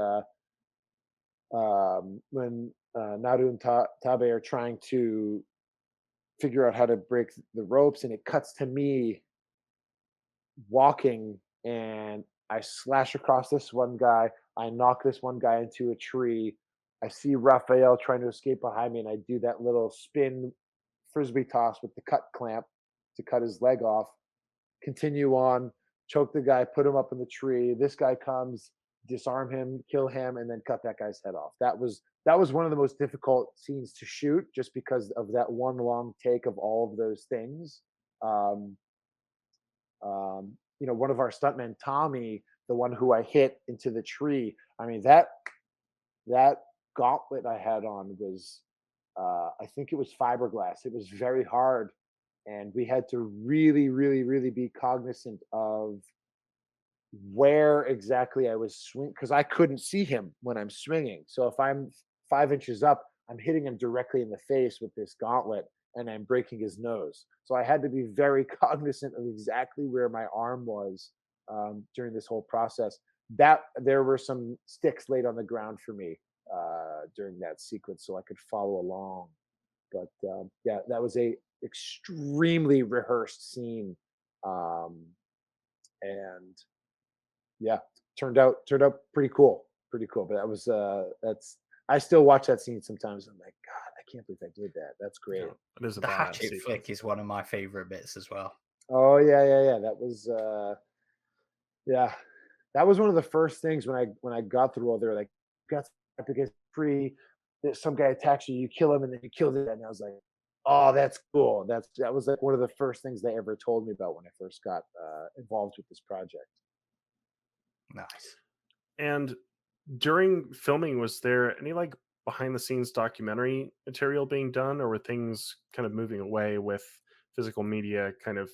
when Naru and Tabe are trying to figure out how to break the ropes, and it cuts to me walking, and I slash across this one guy. I knock this one guy into a tree. I see Raphael trying to escape behind me, and I do that little spin frisbee toss with the cut clamp to cut his leg off. Continue on, choke the guy, put him up in the tree. This guy comes, disarm him, kill him, and then cut that guy's head off. That was one of the most difficult scenes to shoot, just because of that one long take of all of those things. Um, one of our stuntmen, Tommy, the one who I hit into the tree. I mean, that gauntlet I had on was, I think it was fiberglass. It was very hard, and we had to really, really, really be cognizant of where exactly I was swinging, because I couldn't see him when I'm swinging. So if I'm 5 inches up, I'm hitting him directly in the face with this gauntlet, and I'm breaking his nose. So I had to be very cognizant of exactly where my arm was during this whole process. That there were some sticks laid on the ground for me during that sequence, so I could follow along. But yeah, that was a extremely rehearsed scene, um, and yeah, turned out pretty cool. But that was that's I still watch that scene sometimes. I'm like, God, I can't believe I did that. That's great. Yeah, it is a The badass hatchet sequence. flick is one of my favorite bits as well. Oh yeah. That was yeah, that was one of the first things when I got through all. They were like, got up against free. Some guy attacks you, you kill him, and then you kill the guy. And I was like, oh, that's cool. That was like one of the first things they ever told me about when I first got involved with this project. Nice. And during filming, was there any like behind the scenes documentary material being done, or were things kind of moving away with physical media kind of,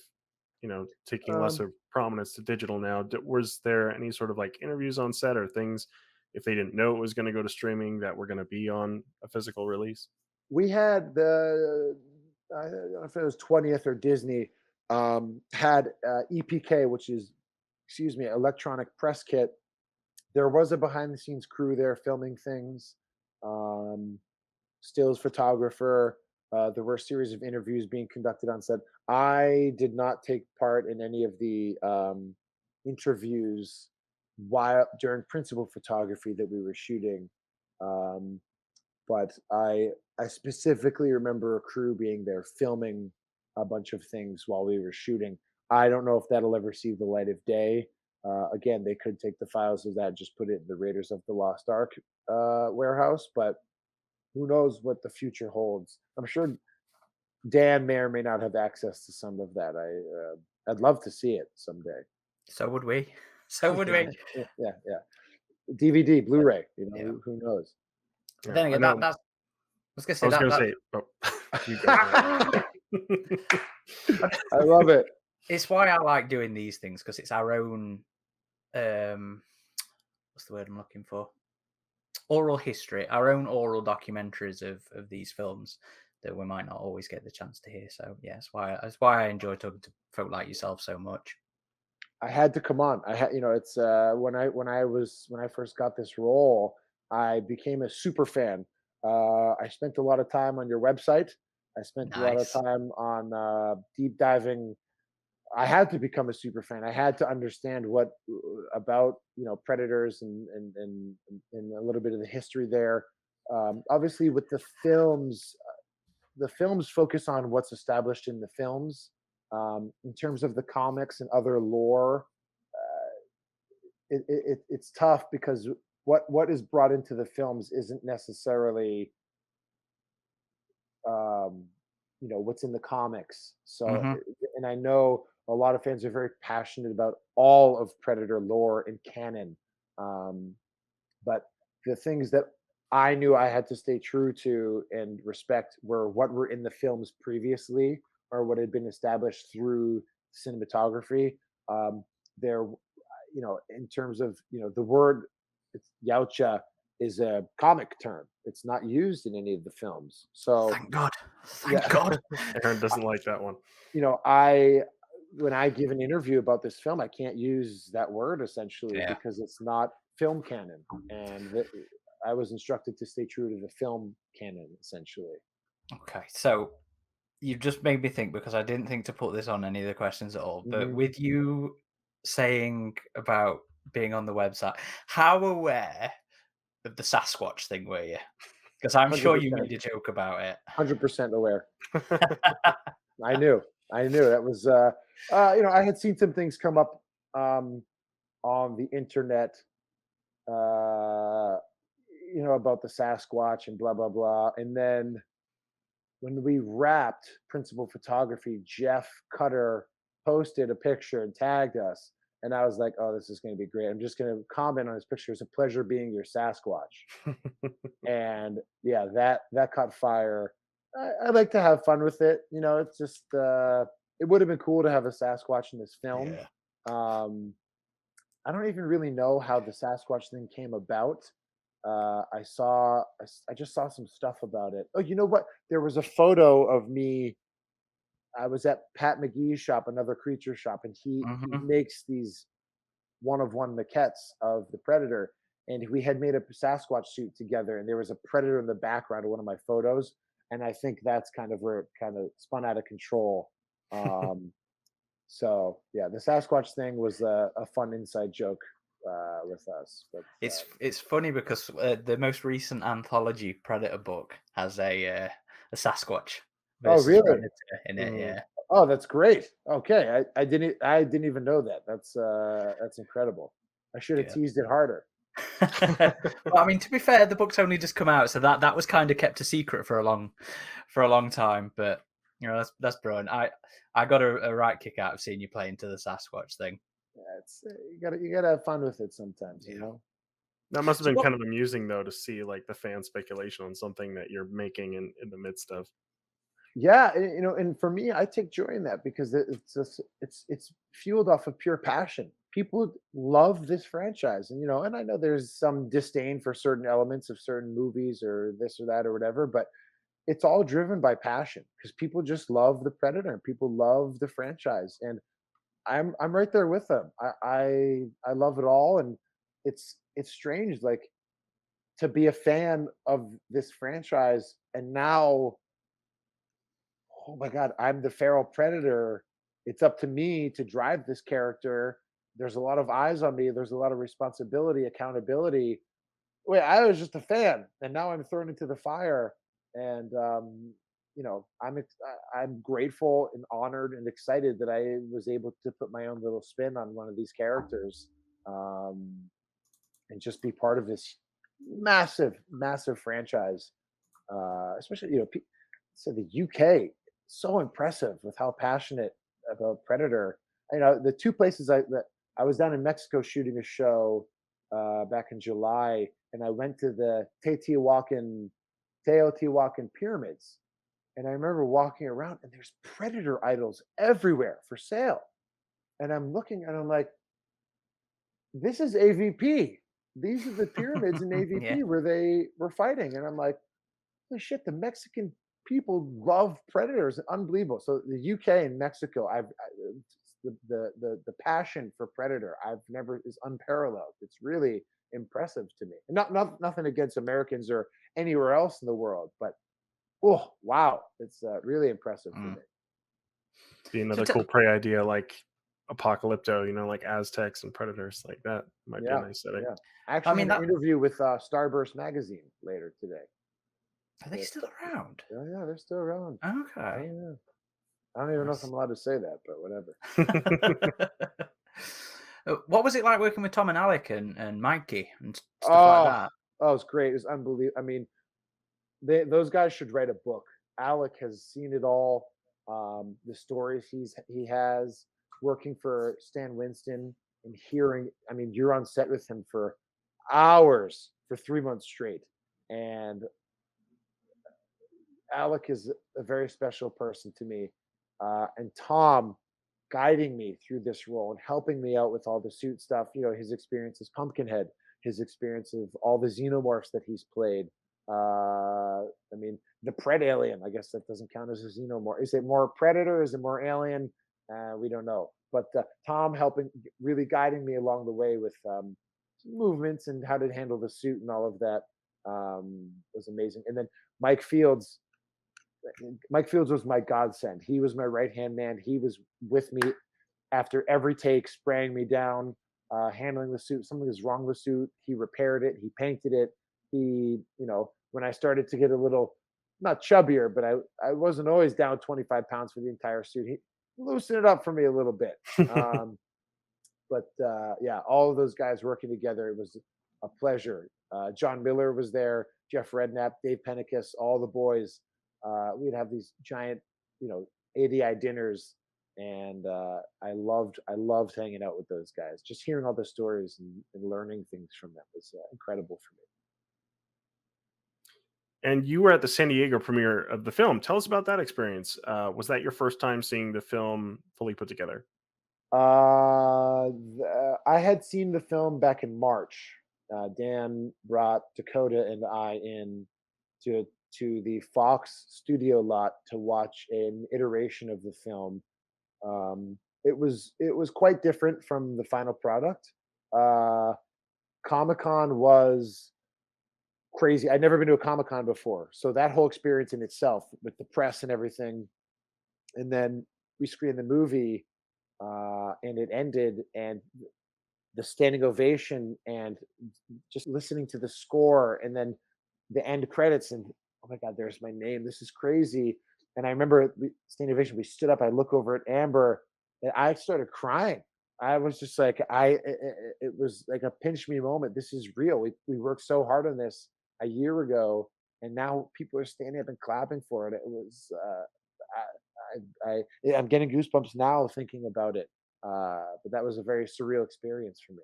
taking Um, lesser prominence to digital now? Was there any sort of like interviews on set or things if they didn't know it was going to go to streaming that were going to be on a physical release? we had I don't know if it was 20th or Disney had EPK, which is, excuse me, electronic press kit. There was a behind the scenes crew there filming things, um, stills photographer. There were a series of interviews being conducted on set. I did not take part in any of the interviews while during principal photography that we were shooting. Um, but I specifically remember a crew being there filming a bunch of things while we were shooting. I don't know if that'll ever see the light of day. Again, they could take the files of that, just put it in the Raiders of the Lost Ark warehouse, but who knows what the future holds. I'm sure Dan may or may not have access to some of that. I'd love to see it someday. So would we. So would we. Yeah. DVD, Blu-ray. Yeah. Who knows? But then I again, know. that's. I was gonna I say was going to that. say, you go. I love it. It's why I like doing these things, because it's our own. What's the word I'm looking for? Oral history, our own oral documentaries of these films that we might not always get the chance to hear. So yeah, that's why I enjoy talking to folk like yourself so much. I had to come on. I had, it's when I first got this role, I became a super fan. I spent a lot of time on your website. I spent a lot of Nice. time on deep diving. I had to become a super fan. I had to understand what about predators and a little bit of the history there. Obviously, with the films focus on what's established in the films. In terms of the comics and other lore, it's tough because what is brought into the films isn't necessarily what's in the comics. So, Hmm. and I know a lot of fans are very passionate about all of Predator lore and canon, but the things that I knew I had to stay true to and respect were what were in the films previously or what had been established through cinematography. There, in terms of the word, it's Yautja is a comic term. It's not used in any of the films. So Thank God. Thank yeah, God. Aaron doesn't like that one. I when I give an interview about this film, I can't use that word essentially Yeah. because it's not film canon, and I was instructed to stay true to the film canon essentially. Okay, so you've just made me think, because I didn't think to put this on any of the questions at all. But Mhm. with you saying about being on the website, how aware of the Sasquatch thing were you? Because I'm sure you 100%, made a joke about it. 100% aware. I knew, that was, I had seen some things come up um, on the internet, uh, about the Sasquatch and blah blah blah, and then when we wrapped principal photography, Jeff Cutter posted a picture and tagged us. And I was like, oh, this is going to be great. I'm just going to comment on his picture. It's a pleasure being your Sasquatch. And yeah, that caught fire. I like to have fun with it. It's just, it would have been cool to have a Sasquatch in this film. Yeah. Um, I don't even really know how the Sasquatch thing came about. I just saw some stuff about it. Oh, you know what? There was a photo of me. I was at Pat McGee's shop, another creature shop, and he Hmm. makes these one of one maquettes of the predator. And we had made a Sasquatch suit together, and there was a predator in the background of one of my photos. And I think that's kind of where it kind of spun out of control. Um, so yeah, the Sasquatch thing was a fun inside joke with us. But It's funny because the most recent anthology Predator book has a Sasquatch oh, versus really? Predator in it. Mm. Yeah. Oh, that's great. Okay, I didn't even know that. That's incredible. I should have Yeah. teased it harder. Well, I mean, to be fair, the book's only just come out, so that was kind of kept a secret for a long time. But that's brilliant. I got a right kick out of seeing you play into the Sasquatch thing. Yeah, it's you gotta have fun with it sometimes, Yeah. That must have So been what? kind of amusing, though, to see like the fan speculation on something that you're making in the midst of. Yeah, and for me, I take joy in that because it's just it's fueled off of pure passion. People love this franchise, and I know there's some disdain for certain elements of certain movies or this or that or whatever, but it's all driven by passion because people just love the Predator and people love the franchise, and I'm right there with them. I love it all, and it's strange, like to be a fan of this franchise, and now, oh my god, I'm the feral predator. It's up to me to drive this character. There's a lot of eyes on me. There's a lot of responsibility, accountability. Wait, I was just a fan, and now I'm thrown into the fire. And I'm grateful and honored and excited that I was able to put my own little spin on one of these characters, um, and just be part of this massive, massive franchise. Especially, so the UK, so impressive with how passionate about Predator. The two places I was down in Mexico shooting a show back in July, and I went to the Teotihuacan pyramids, and I remember walking around, and there's predator idols everywhere for sale, and I'm looking, and I'm like, this is AVP. These are the pyramids in Yeah. AVP where they were fighting, and I'm like, holy shit, the Mexican people love predators, unbelievable. So the UK and Mexico, the passion for predator I've never is unparalleled. It's really impressive to me. Nothing against Americans or anywhere else in the world, but oh wow, it's really impressive for Mm. me. Be So another cool prey idea, like Apocalypto, like Aztecs and Predators, like that might be a Yeah, nice setting. yeah. I I actually mean, have an that interview with Starburst magazine later today. are they still around? Oh yeah, they're still around. Oh Okay. yeah. I don't even know if I'm Nice. allowed to say that, but whatever. What was it like working with Tom and Alec and Mikey and stuff like Oh, that? oh, it's great. It's unbelievable. I mean, those guys should write a book. Alec has seen it all. The stories he has working for Stan Winston and hearing. I mean, you're on set with him for hours for 3 months straight, and Alec is a very special person to me, and Tom guiding me through this role and helping me out with all the suit stuff. His experience as Pumpkinhead, his experience of all the xenomorphs that he's played. I mean, the Pred Alien. I guess that doesn't count as a xenomorph. Is it more Predator? Is it more Alien? We don't know. But Tom helping, really guiding me along the way with movements and how to handle the suit and all of that was amazing. And then Mike Fields Mike Fields was my godsend. He was my right hand man. He was with me after every take, spraying me down, handling the suit. Something was wrong with the suit. He repaired it. He painted it. When I started to get a little, not chubbier, but I wasn't always down 25 pounds for the entire suit. He loosened it up for me a little bit. Um, but yeah, all of those guys working together, it was a pleasure. John Miller was there, Jeff Redknapp, Dave Pennicus, all the boys. We'd have these giant, ADI dinners, and I loved hanging out with those guys. Just hearing all the stories and learning things from them was incredible for me. And you were at the San Diego premiere of the film. Tell us about that experience. Was that your first time seeing the film fully put together? I had seen the film back in March. Dan brought Dakota and I in to the Fox studio lot to watch an iteration of the film. It was quite different from the final product. Comic Con was crazy. I'd never been to a Comic Con before, so that whole experience in itself with the press and everything, and then we screened the movie, and it ended, and the standing ovation, and just listening to the score, and then the end credits, and oh my god, there's my name. This is crazy. And I remember standing ovation. We stood up. I look over at Amber, and I started crying. I was just like, it was like a pinch me moment. This is real. We worked so hard on this a year ago, and now people are standing up and clapping for it. It was, I'm getting goosebumps now thinking about it. But that was a very surreal experience for me.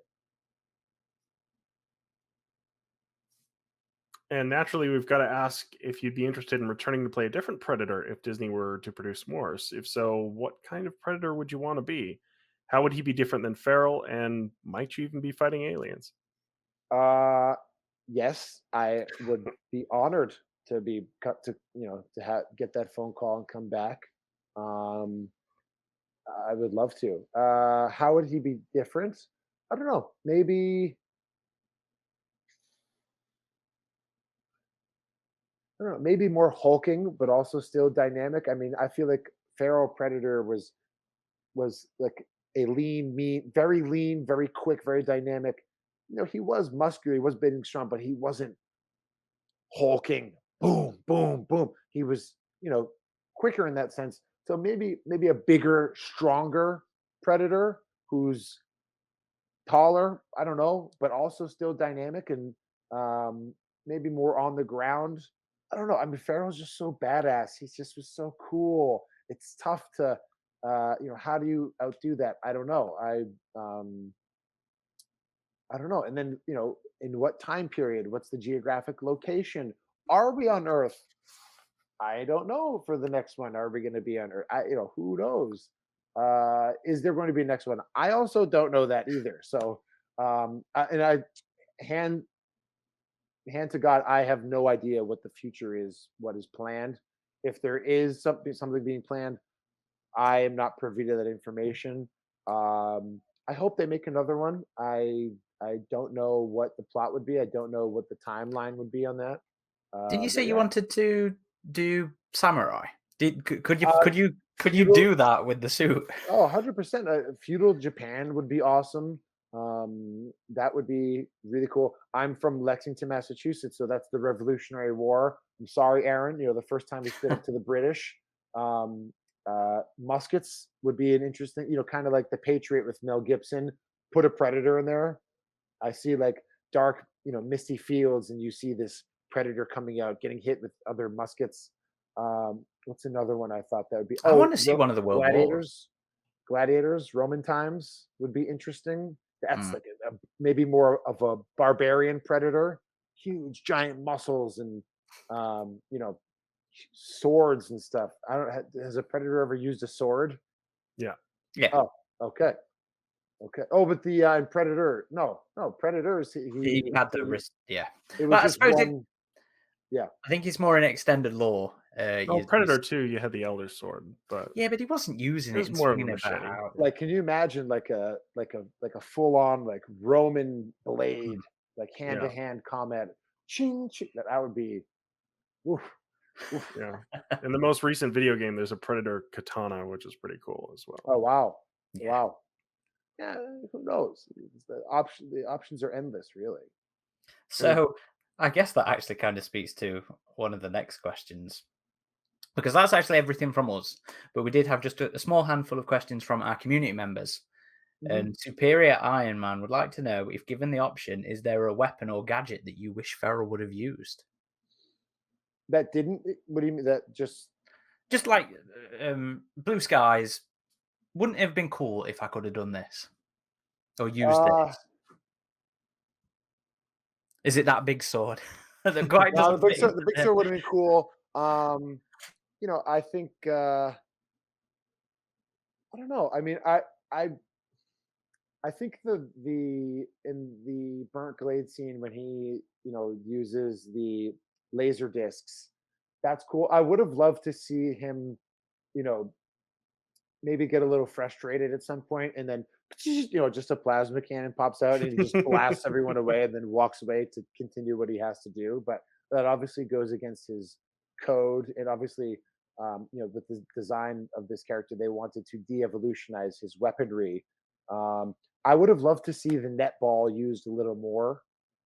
And naturally, we've got to ask if you'd be interested in returning to play a different Predator if Disney were to produce more. If so, what kind of Predator would you want to be? How would he be different than Feral? And might you even be fighting aliens? Uh, yes, I would be honored to be cut to get that phone call and come back. Um, I would love to. How would he be different? I don't know. Maybe I don't know. Maybe more hulking, but also still dynamic. I mean, I feel like Feral Predator was like a lean, very quick, very dynamic. He was muscular, he was big strong, but he wasn't hulking, boom, boom, boom. He was, quicker in that sense. So maybe a bigger, stronger predator who's taller. I don't know, but also still dynamic and maybe more on the ground. I don't know. I mean, Farrell's just so badass. He just was so cool. It's tough to How do you outdo that? I don't know. I don't know. And then, in what time period? What's the geographic location? Are we on Earth? I don't know for the next one. Are we going to be on Earth? Who knows? Is there going to be a next one? I also don't know that either. So, and I hand hand to God, I have no idea what the future is, what is planned. If there is something being planned, I am not privy to that information. I hope they make another one. I don't know what the plot would be. I don't know what the timeline would be on that. Did you say But you yeah, wanted to do samurai? Could you uh, do feudal. that with the suit? Oh, 100%. Feudal Japan would be awesome. That would be really cool. I'm from Lexington, Massachusetts, so that's the Revolutionary War. I'm sorry, Aaron. The first time we stood up to the British. Um, Muskets would be an interesting, kind of like the Patriot with Mel Gibson. Put a Predator in there. I see like dark, misty fields, and you see this Predator coming out, getting hit with other muskets. What's another one I thought that would be? I want Oh, to see one of the World Wars. Gladiators, Roman times would be interesting. That's Mm. like maybe more of a barbarian predator, huge giant muscles and swords and stuff. I don't. Has a predator ever used a sword? Yeah. Yeah, Oh, okay, okay. Oh, but the in Predator, no, Predators. he had the wrist. Yeah, It was well, I just suppose one. Yeah. I think it's more an extended lore. No, Predator 2, you had the Elder Sword, but Yeah, but he wasn't using it it was and more of a swinging it machete. about. Like, can you imagine like a full on like Roman blade, like hand to hand combat? Ching, ching. That would be. Oof, oof. Yeah. In the most recent video game, there's a Predator katana, which is pretty cool as well. Oh wow, Yeah. wow. Yeah, who knows? The options are endless, really. So I guess that actually kind of speaks to one of the next questions, because that's actually everything from us. But we did have just a small handful of questions from our community members. Mhm. And Superior Iron Man would like to know, if given the option, is there a weapon or gadget that you wish Ferrell would have used? That didn't. What do you mean? That just. Just like Blue Skies wouldn't have been cool if I could have done this or used Uh, this. Is it that big sword? That quite no, doesn't fit the into big the- sword would have been cool. I think. I don't know. I mean, I I think the in the burnt glade scene when he uses the laser discs, that's cool. I would have loved to see him, you know, maybe get a little frustrated at some point, and then just a plasma cannon pops out and he just blasts everyone away and then walks away to continue what he has to do. But that obviously goes against his code, and obviously, with the design of this character, they wanted to de-evolutionize his weaponry. I would have loved to see the netball used a little more.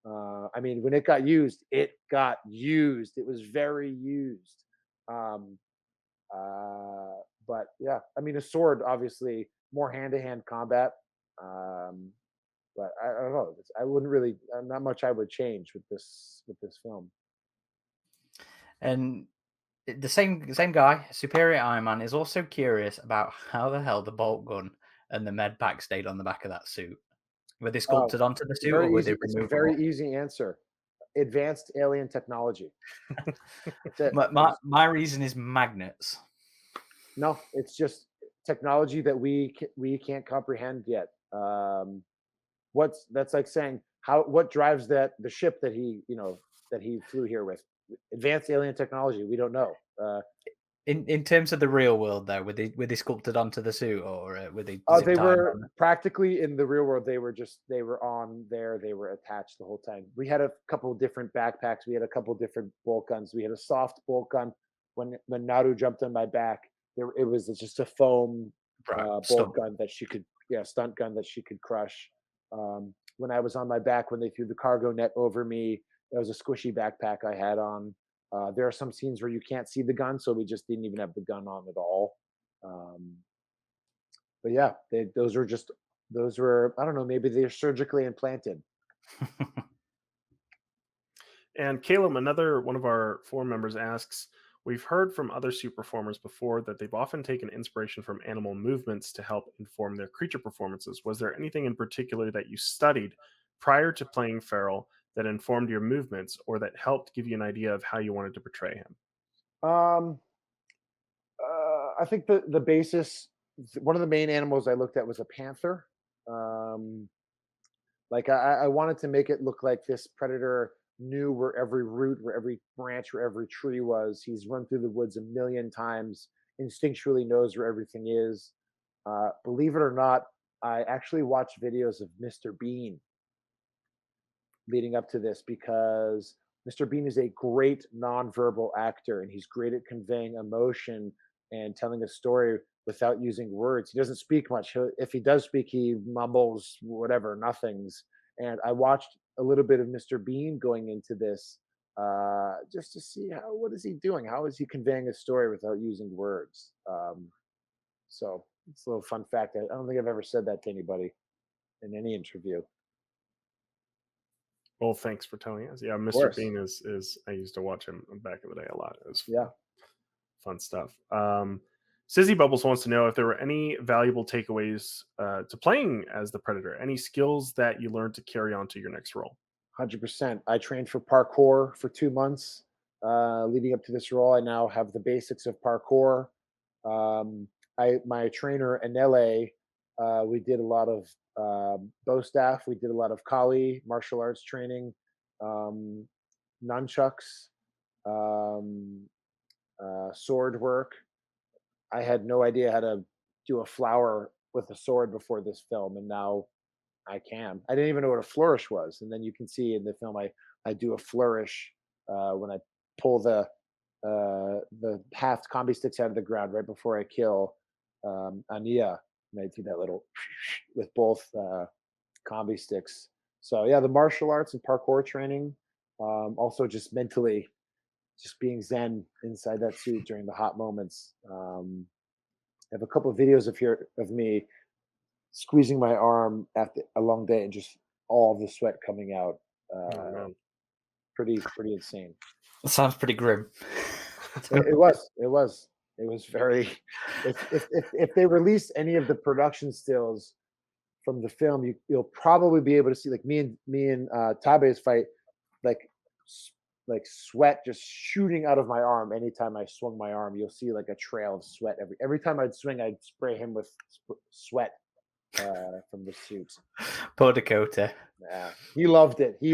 I mean, when it got used, it got used. It was very used. Um, uh, but yeah, I mean, a sword obviously more hand-to-hand combat. Um, but I don't know. I wouldn't really. Not much I would change with this film. And the same guy, Superior Iron Man, is also curious about how the hell the bolt gun and the med pack stayed on the back of that suit. Were they Oh, sculpted onto the suit, or very were they easy. It's a removable? very easy answer. Advanced alien technology. That's it. My reason is magnets. No, it's just technology that we can't comprehend yet. That's like saying what drives the ship that he flew here with? Advanced alien technology. We don't know. In terms of the real world, though, were they sculpted onto the suit, or were they zip They tied were on? practically in the real world. They were on there. They were attached the whole time. We had a couple of different backpacks. We had a couple of different bolt guns. We had a soft bolt gun. When Naru jumped on my back, it was just a foam Right, bolt stunt. gun that she could, stunt gun that she could crush. When I was on my back, when they threw the cargo net over me, it was a squishy backpack I had on. There are some scenes where you can't see the gun, so we just didn't even have the gun on at all. But yeah, those were, I don't know, maybe they're surgically implanted. And Caleb, another one of our forum members asks, We've heard from other suit performers before that they've often taken inspiration from animal movements to help inform their creature performances. Was there anything in particular that you studied prior to playing Feral that informed your movements or that helped give you an idea of how you wanted to portray him? Um, I think the basis, one of the main animals I looked at was a panther. Um, like I wanted to make it look like this predator knew where every root, where every branch, where every tree was. He's run through the woods a million times, instinctually knows where everything is. Believe it or not, I actually watched videos of Mr. Bean leading up to this because Mr. Bean is a great nonverbal actor and he's great at conveying emotion and telling a story without using words. He doesn't speak much. If he does speak, he mumbles whatever, nothings. And I watched a little bit of Mr. Bean going into this just to see what is he doing? How is he conveying a story without using words? So it's a little fun fact. I don't think I've ever said that to anybody in any interview. Of Well, thanks for telling us. Yeah, Mr. course. Bean is I used to watch him back in the day a lot. It was Yeah. fun stuff. Sizzy Bubbles wants to know if there were any valuable takeaways to playing as the Predator, any skills that you learned to carry on to your next role. 100%. I trained for parkour for 2 months leading up to this role. I now have the basics of parkour. My trainer in LA, we did a lot of bow staff. We did a lot of Kali martial arts training, um, nunchucks, um, sword work. I had no idea how to do a flower with a sword before this film, and now I can. I didn't even know what a flourish was, and then you can see in the film I do a flourish when I pull the half combi sticks out of the ground right before I kill Ania, and I do that little with both combi sticks. So yeah, the martial arts and parkour training, also just mentally, just being zen inside that suit during the hot moments. I have a couple of videos of me squeezing my arm after a long day and just all of the sweat coming out. Oh, Uh, man. pretty insane. That sounds pretty grim. It was very. If they release any of the production stills from the film, you'll probably be able to see like me and Tabe's fight, like like sweat just shooting out of my arm anytime I swung my arm. You'll see like a trail of sweat every time I'd swing. I'd spray him with sweat from the suit. Poor Dakota. Yeah, he loved it. He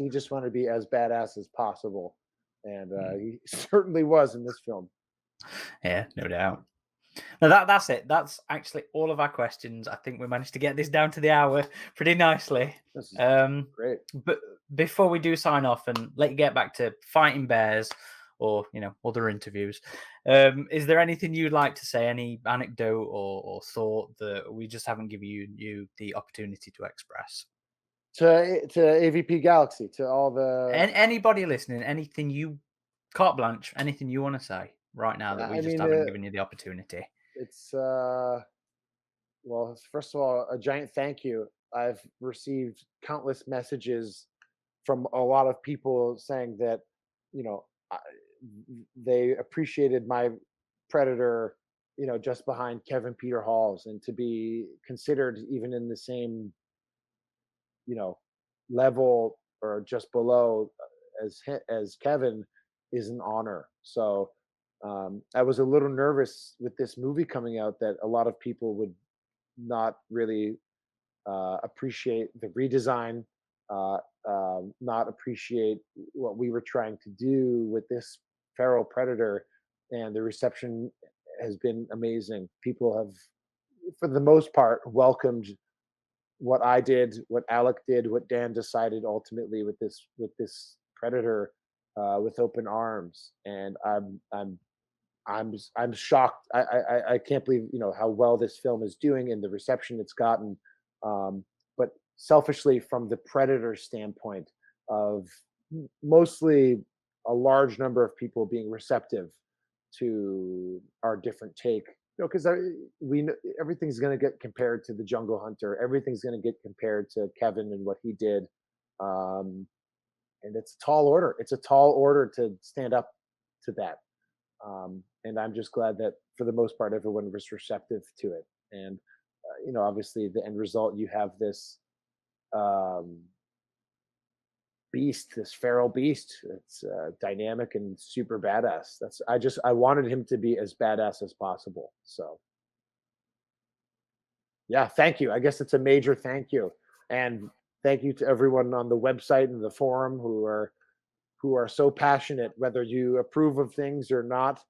just wanted to be as badass as possible, and he certainly was in this film. Yeah, no doubt. Now that's it. That's actually all of our questions. I think we managed to get this down to the hour pretty nicely. This is But great. before we do sign off and let you get back to fighting bears or other interviews, is there anything you'd like to say? Any anecdote or thought that we just haven't given you the opportunity to express? To AVP Galaxy, to all the. Anybody listening, anything you carte blanche, anything you want to say right now that we I just mean, haven't given you the opportunity? it's well, first of all, a giant thank you. I've received countless messages from a lot of people saying that, you know, I, they appreciated my Predator, just behind Kevin Peter Hall's, and to be considered even in the same, you know, level or just below as Kevin is an honor. So I was a little nervous with this movie coming out that a lot of people would not really appreciate the redesign, uh, not appreciate what we were trying to do with this feral predator, and the reception has been amazing. People have, for the most part, welcomed what I did, what Alec did, what Dan decided ultimately with this predator with open arms, and I'm shocked. I can't believe how well this film is doing and the reception it's gotten. But selfishly, from the Predator standpoint, of mostly a large number of people being receptive to our different take, because we know everything's going to get compared to the Jungle Hunter. Everything's going to get compared to Kevin and what he did, um, and it's a tall order. It's a tall order to stand up to that. And I'm just glad that for the most part, everyone was receptive to it. And, obviously the end result, you have this um, beast, this feral beast. It's dynamic and super badass. I wanted him to be as badass as possible. So yeah, thank you. I guess it's a major thank you. And thank you to everyone on the website and the forum who are so passionate, whether you approve of things or not.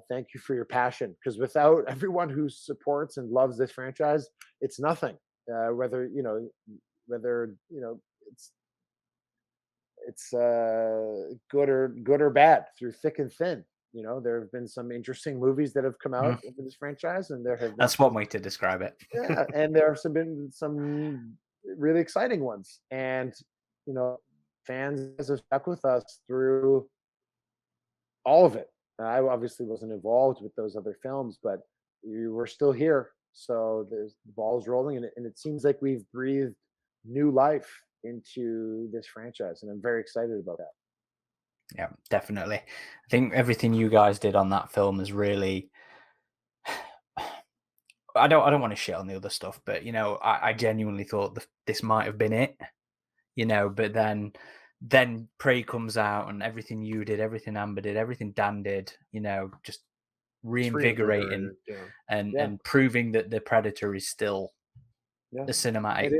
Thank you for your passion, because without everyone who supports and loves this franchise, it's nothing. Whether it's good or bad, through thick and thin. There have been some interesting movies that have come out in this franchise, and there have been That's one way to describe it. yeah, and there have been some really exciting ones, and fans have stuck with us through all of it. I obviously wasn't involved with those other films, but we were still here. So the ball's rolling, and it seems like we've breathed new life into this franchise, and I'm very excited about that. Yeah, definitely. I think everything you guys did on that film is really. I don't want to shit on the other stuff, but I genuinely thought this might have been it. But then Prey comes out, and everything you did, everything Amber did, everything Dan did, just reinvigorating and proving that the Predator is still the cinematic,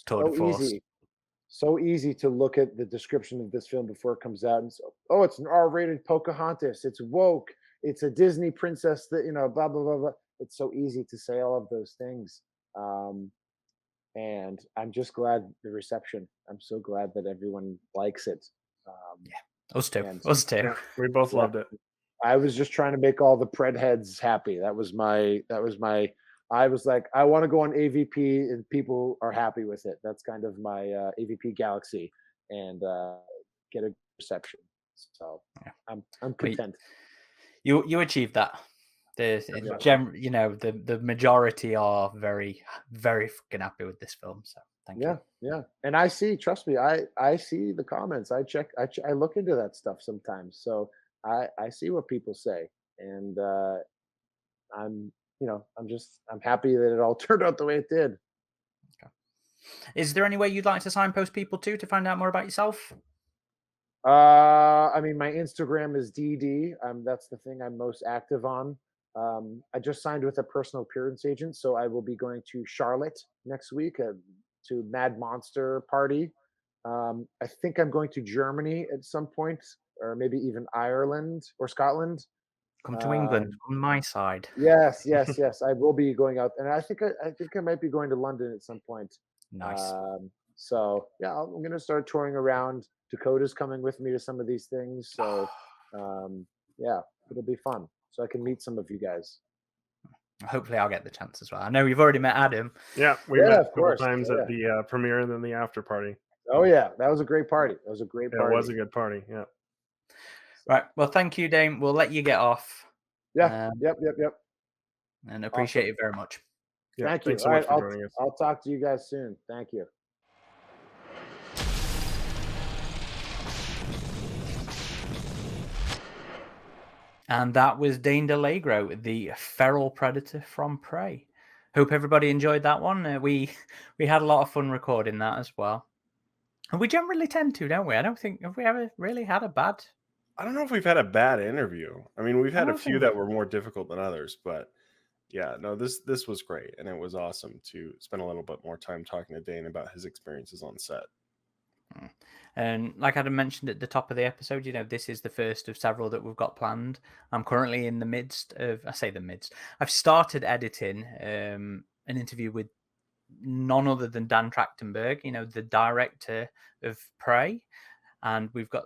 tour de force. So easy to look at the description of this film before it comes out and say, oh, it's an R-rated Pocahontas, it's woke, it's a Disney princess that, blah, blah, blah, blah. It's so easy to say all of those things. And I'm just glad the reception. I'm so glad that everyone likes it. Us too. Us too. Yeah, we both loved it. I was just trying to make all the pred heads happy. I was like, I want to go on AVP and people are happy with it. That's kind of my AVP galaxy, and get a reception. So I'm content. You achieved that. The majority are very, very fucking happy with this film. So thank you. Yeah. And I see, trust me, I see the comments. I look into that stuff sometimes. So I see what people say, and I'm happy that it all turned out the way it did. Okay. Is there any way you'd like to signpost people to find out more about yourself? I mean, my Instagram is DD. That's the thing I'm most active on. I just signed with a personal appearance agent, so I will be going to Charlotte next week to Mad Monster Party. I think I'm going to Germany at some point, or maybe even Ireland or Scotland. Come to England on my side. Yes. I will be going out, and I think I might be going to London at some point. Nice. So yeah, I'm going to start touring around. Dakota's coming with me to some of these things, so yeah, it'll be fun. So I can meet some of you guys. Hopefully, I'll get the chance as well. I know you've already met Adam. Yeah, we met a couple times at the premiere and then the after party. Oh yeah, that was a great party. It was a good party. Yeah. Right. Well, thank you, Dane. We'll let you get off. Yeah. Yep. And appreciate it very much. Yeah, thank you. Thanks so much for joining us. I'll talk to you guys soon. Thank you. And that was Dane DiLiegro, the feral predator from Prey. Hope everybody enjoyed that one. We had a lot of fun recording that as well. And we generally tend to, don't we? I don't think, have we ever really had a bad... I don't know if we've had a bad interview. I mean, we've had a few that were more difficult than others, but yeah, no, this was great. And it was awesome to spend a little bit more time talking to Dane about his experiences on set. And like I had mentioned at the top of the episode, this is the first of several that we've got planned. I'm currently in the midst of, I've started editing an interview with none other than Dan Trachtenberg, the director of Prey. And we've got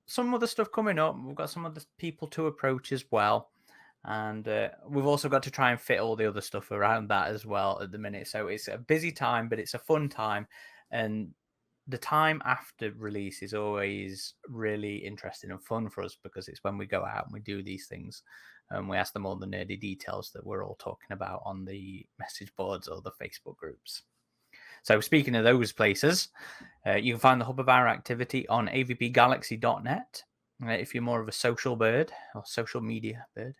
some other stuff coming up. We've got some other people to approach as well. And we've also got to try and fit all the other stuff around that as well at the minute. So it's a busy time, but it's a fun time. And the time after release is always really interesting and fun for us, because it's when we go out and we do these things and we ask them all the nerdy details that we're all talking about on the message boards or the Facebook groups. So speaking of those places, you can find the hub of our activity on avpgalaxy.net. If you're more of a social bird or social media bird,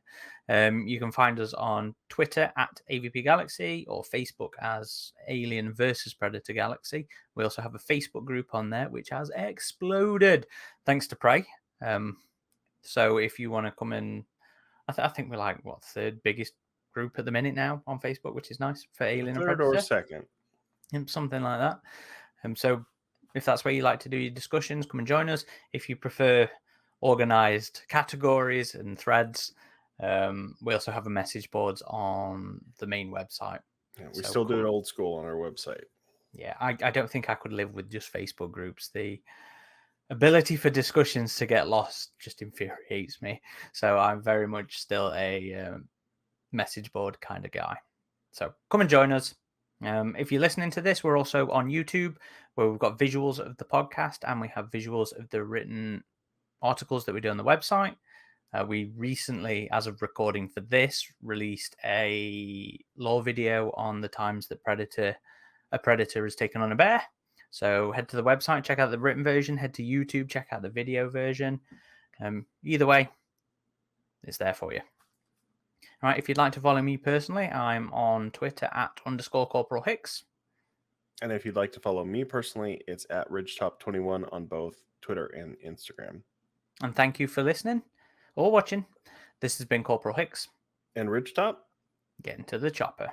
you can find us on Twitter at AVP Galaxy or Facebook as Alien versus Predator Galaxy. We also have a Facebook group on there which has exploded thanks to Prey. So if you want to come in, I think we're like third biggest group at the minute now on Facebook, which is nice for Alien and Third Predator. or second, something like that. So if that's where you like to do your discussions, come and join us. If you prefer organized categories and threads, we also have a message boards on the main website. Yeah, we still do it old school on our website. Yeah, I don't think I could live with just Facebook groups. The ability for discussions to get lost just infuriates me. So I'm very much still a message board kind of guy. So come and join us. If you're listening to this, we're also on YouTube, where we've got visuals of the podcast and we have visuals of the written articles that we do on the website. We recently, as of recording for this, released a lore video on the times that a predator has taken on a bear. So head to the website, check out the written version. Head to YouTube, check out the video version. Either way, it's there for you. All right, if you'd like to follow me personally, I'm on Twitter at _Corporal Hicks. And if you'd like to follow me personally, it's at RidgeTop21 on both Twitter and Instagram. And thank you for listening or watching. This has been Corporal Hicks and RidgeTop. Getting to the chopper.